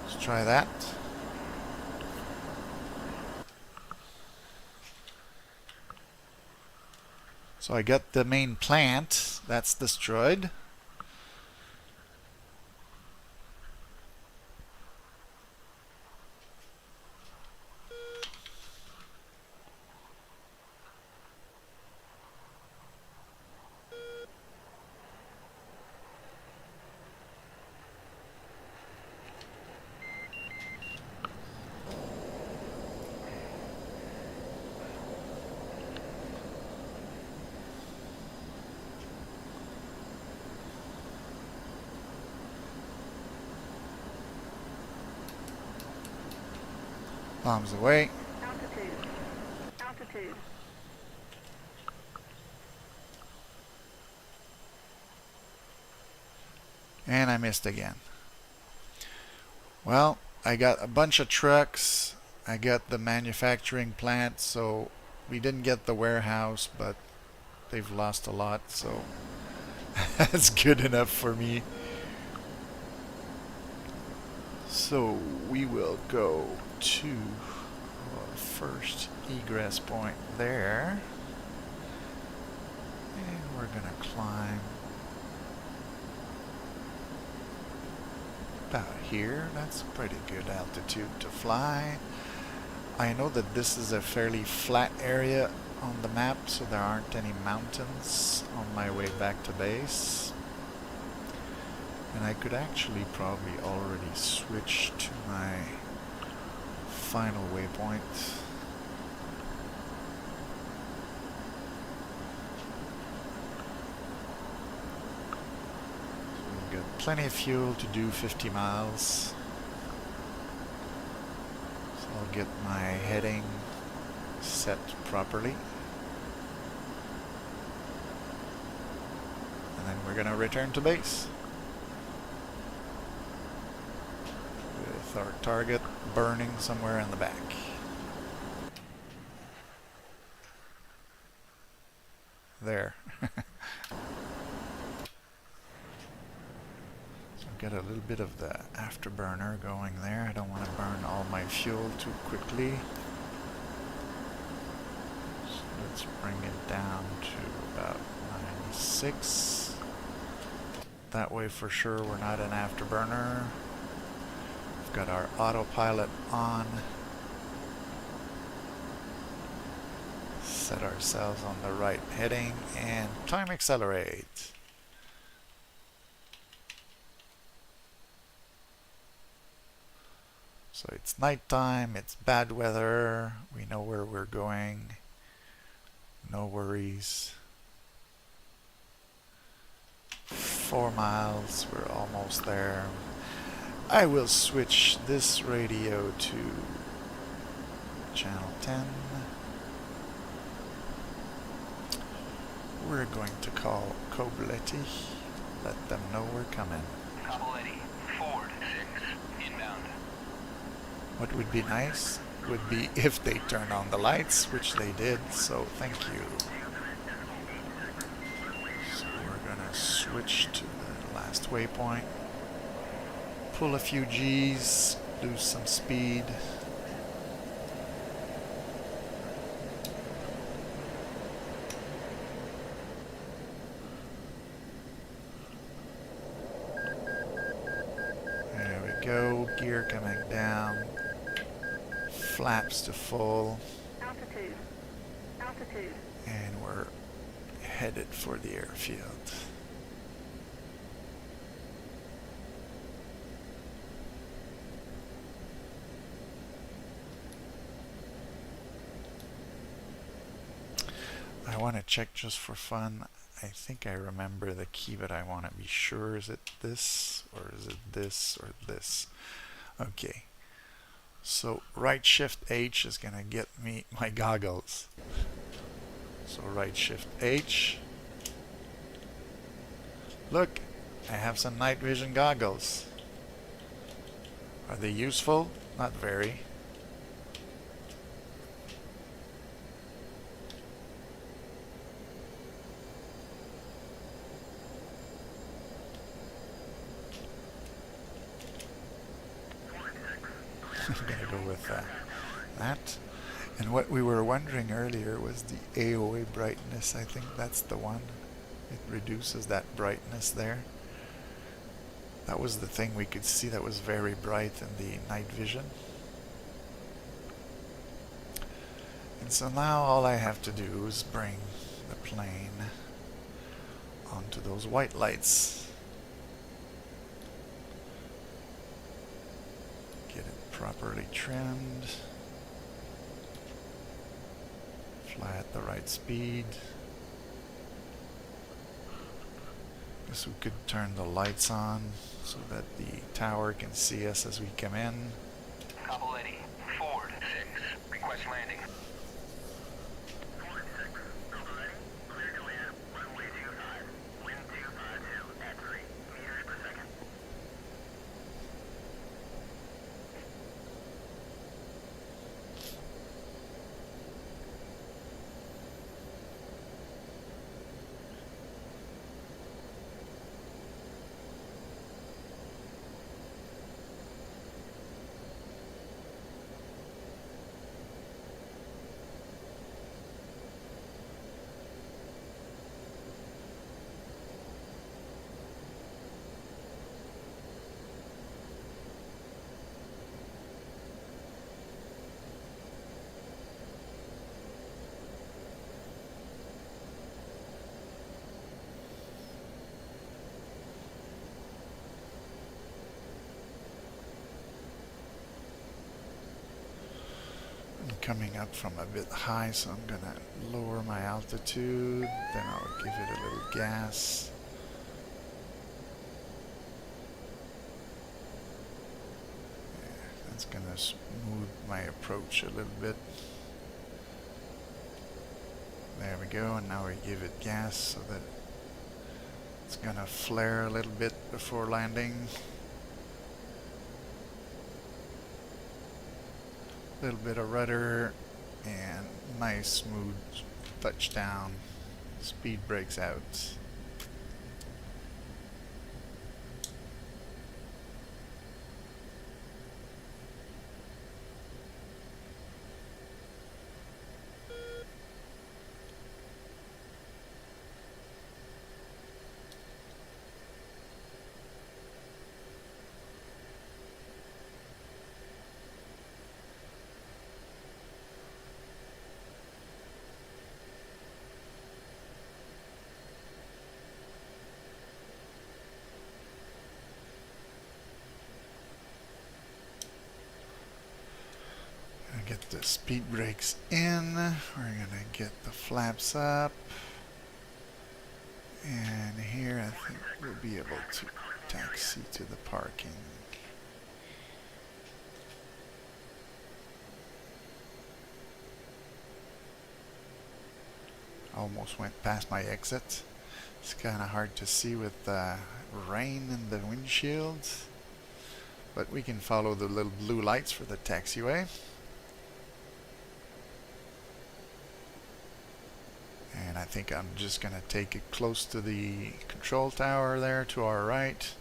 Let's try that. So I got the main plant that's destroyed. Bombs away. Altitude. Altitude. And I missed again. Well, I got a bunch of trucks. I got the manufacturing plant, so we didn't get the warehouse, but they've lost a lot, so that's good enough for me. So we will go to our first egress point there. And we're going to climb about here. That's a pretty good altitude to fly. I know that this is a fairly flat area on the map, so there aren't any mountains on my way back to base. And I could actually probably already switch to my final waypoint. So we've got plenty of fuel to do 50 miles. So I'll get my heading set properly. And then we're going to return to base. With our target burning somewhere in the back. There. So I've got a little bit of the afterburner going there. I don't want to burn all my fuel too quickly. So let's bring it down to about 96. That way for sure we're not an afterburner. Got our autopilot on. Set ourselves on the right heading and time accelerate. So it's nighttime, it's bad weather, we know where we're going, no worries. 4 miles, we're almost there. I will switch this radio to channel 10. We're going to call Kobletti. Let them know we're coming. Kobletti, Ford 6, inbound. What would be nice would be if they turn on the lights, which they did, so thank you. So we're going to switch to the last waypoint. Pull a few G's, lose some speed. There we go, gear coming down, flaps to full. Altitude. Altitude. And we're headed for the airfield. I want to check just for fun. I think I remember the key, but I want to be sure. Is it this, or is it this, or this? Okay. So right shift H is going to get me my goggles. So right shift H. Look, I have some night vision goggles. Are they useful? Not very. I'm gonna go with that. And what we were wondering earlier was the AOA brightness. I think that's the one. It reduces that brightness there. That was the thing we could see that was very bright in the night vision. And so now all I have to do is bring the plane onto those white lights. Get it properly trimmed. Fly at the right speed. Guess we could turn the lights on so that the tower can see us as we come in. Kobletti, Ford request landing. 4-6. Over ready. Clear to land. Runway 25. Wind 252 at 3 meters per second. Coming up from a bit high, so I'm gonna lower my altitude, then I'll give it a little gas. Yeah, that's gonna smooth my approach a little bit. There we go, and now we give it gas so that it's gonna flare a little bit before landing. Little bit of rudder and nice smooth touchdown. Speed brakes out. Get the speed brakes in. We're gonna get the flaps up, and here I think we'll be able to taxi to the parking. Almost went past my exit. It's kind of hard to see with the rain in the windshield, but we can follow the little blue lights for the taxiway. And I think I'm just going to take it close to the control tower there to our right.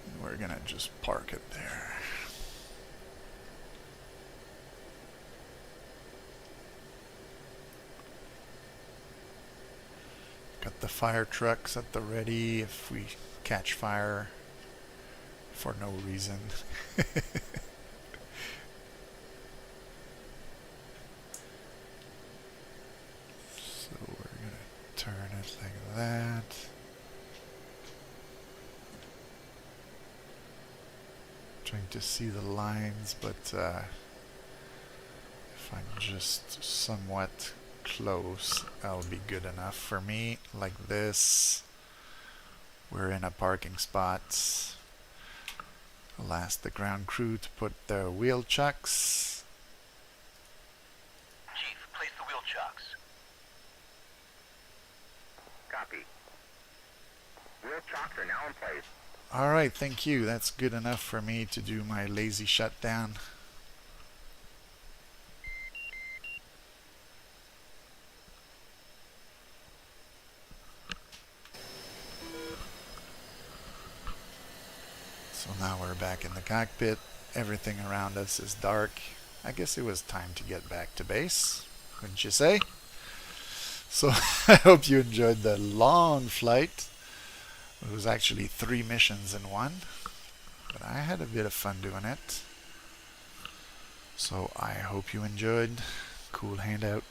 And we're going to just park it there. Got the fire trucks at the ready if we catch fire for no reason. Turn it like that. Trying to see the lines, but if I'm just somewhat close, that'll be good enough for me. Like this. We're in a parking spot. I'll ask the ground crew to put their wheel chucks. Chief, place the wheel chucks. Copy. Wheel chocks are now in place. Alright, thank you. That's good enough for me to do my lazy shutdown. So now we're back in the cockpit. Everything around us is dark. I guess it was time to get back to base, wouldn't you say? So I hope you enjoyed the long flight. It was actually 3 missions in one, but I had a bit of fun doing it. So I hope you enjoyed. Cool handout.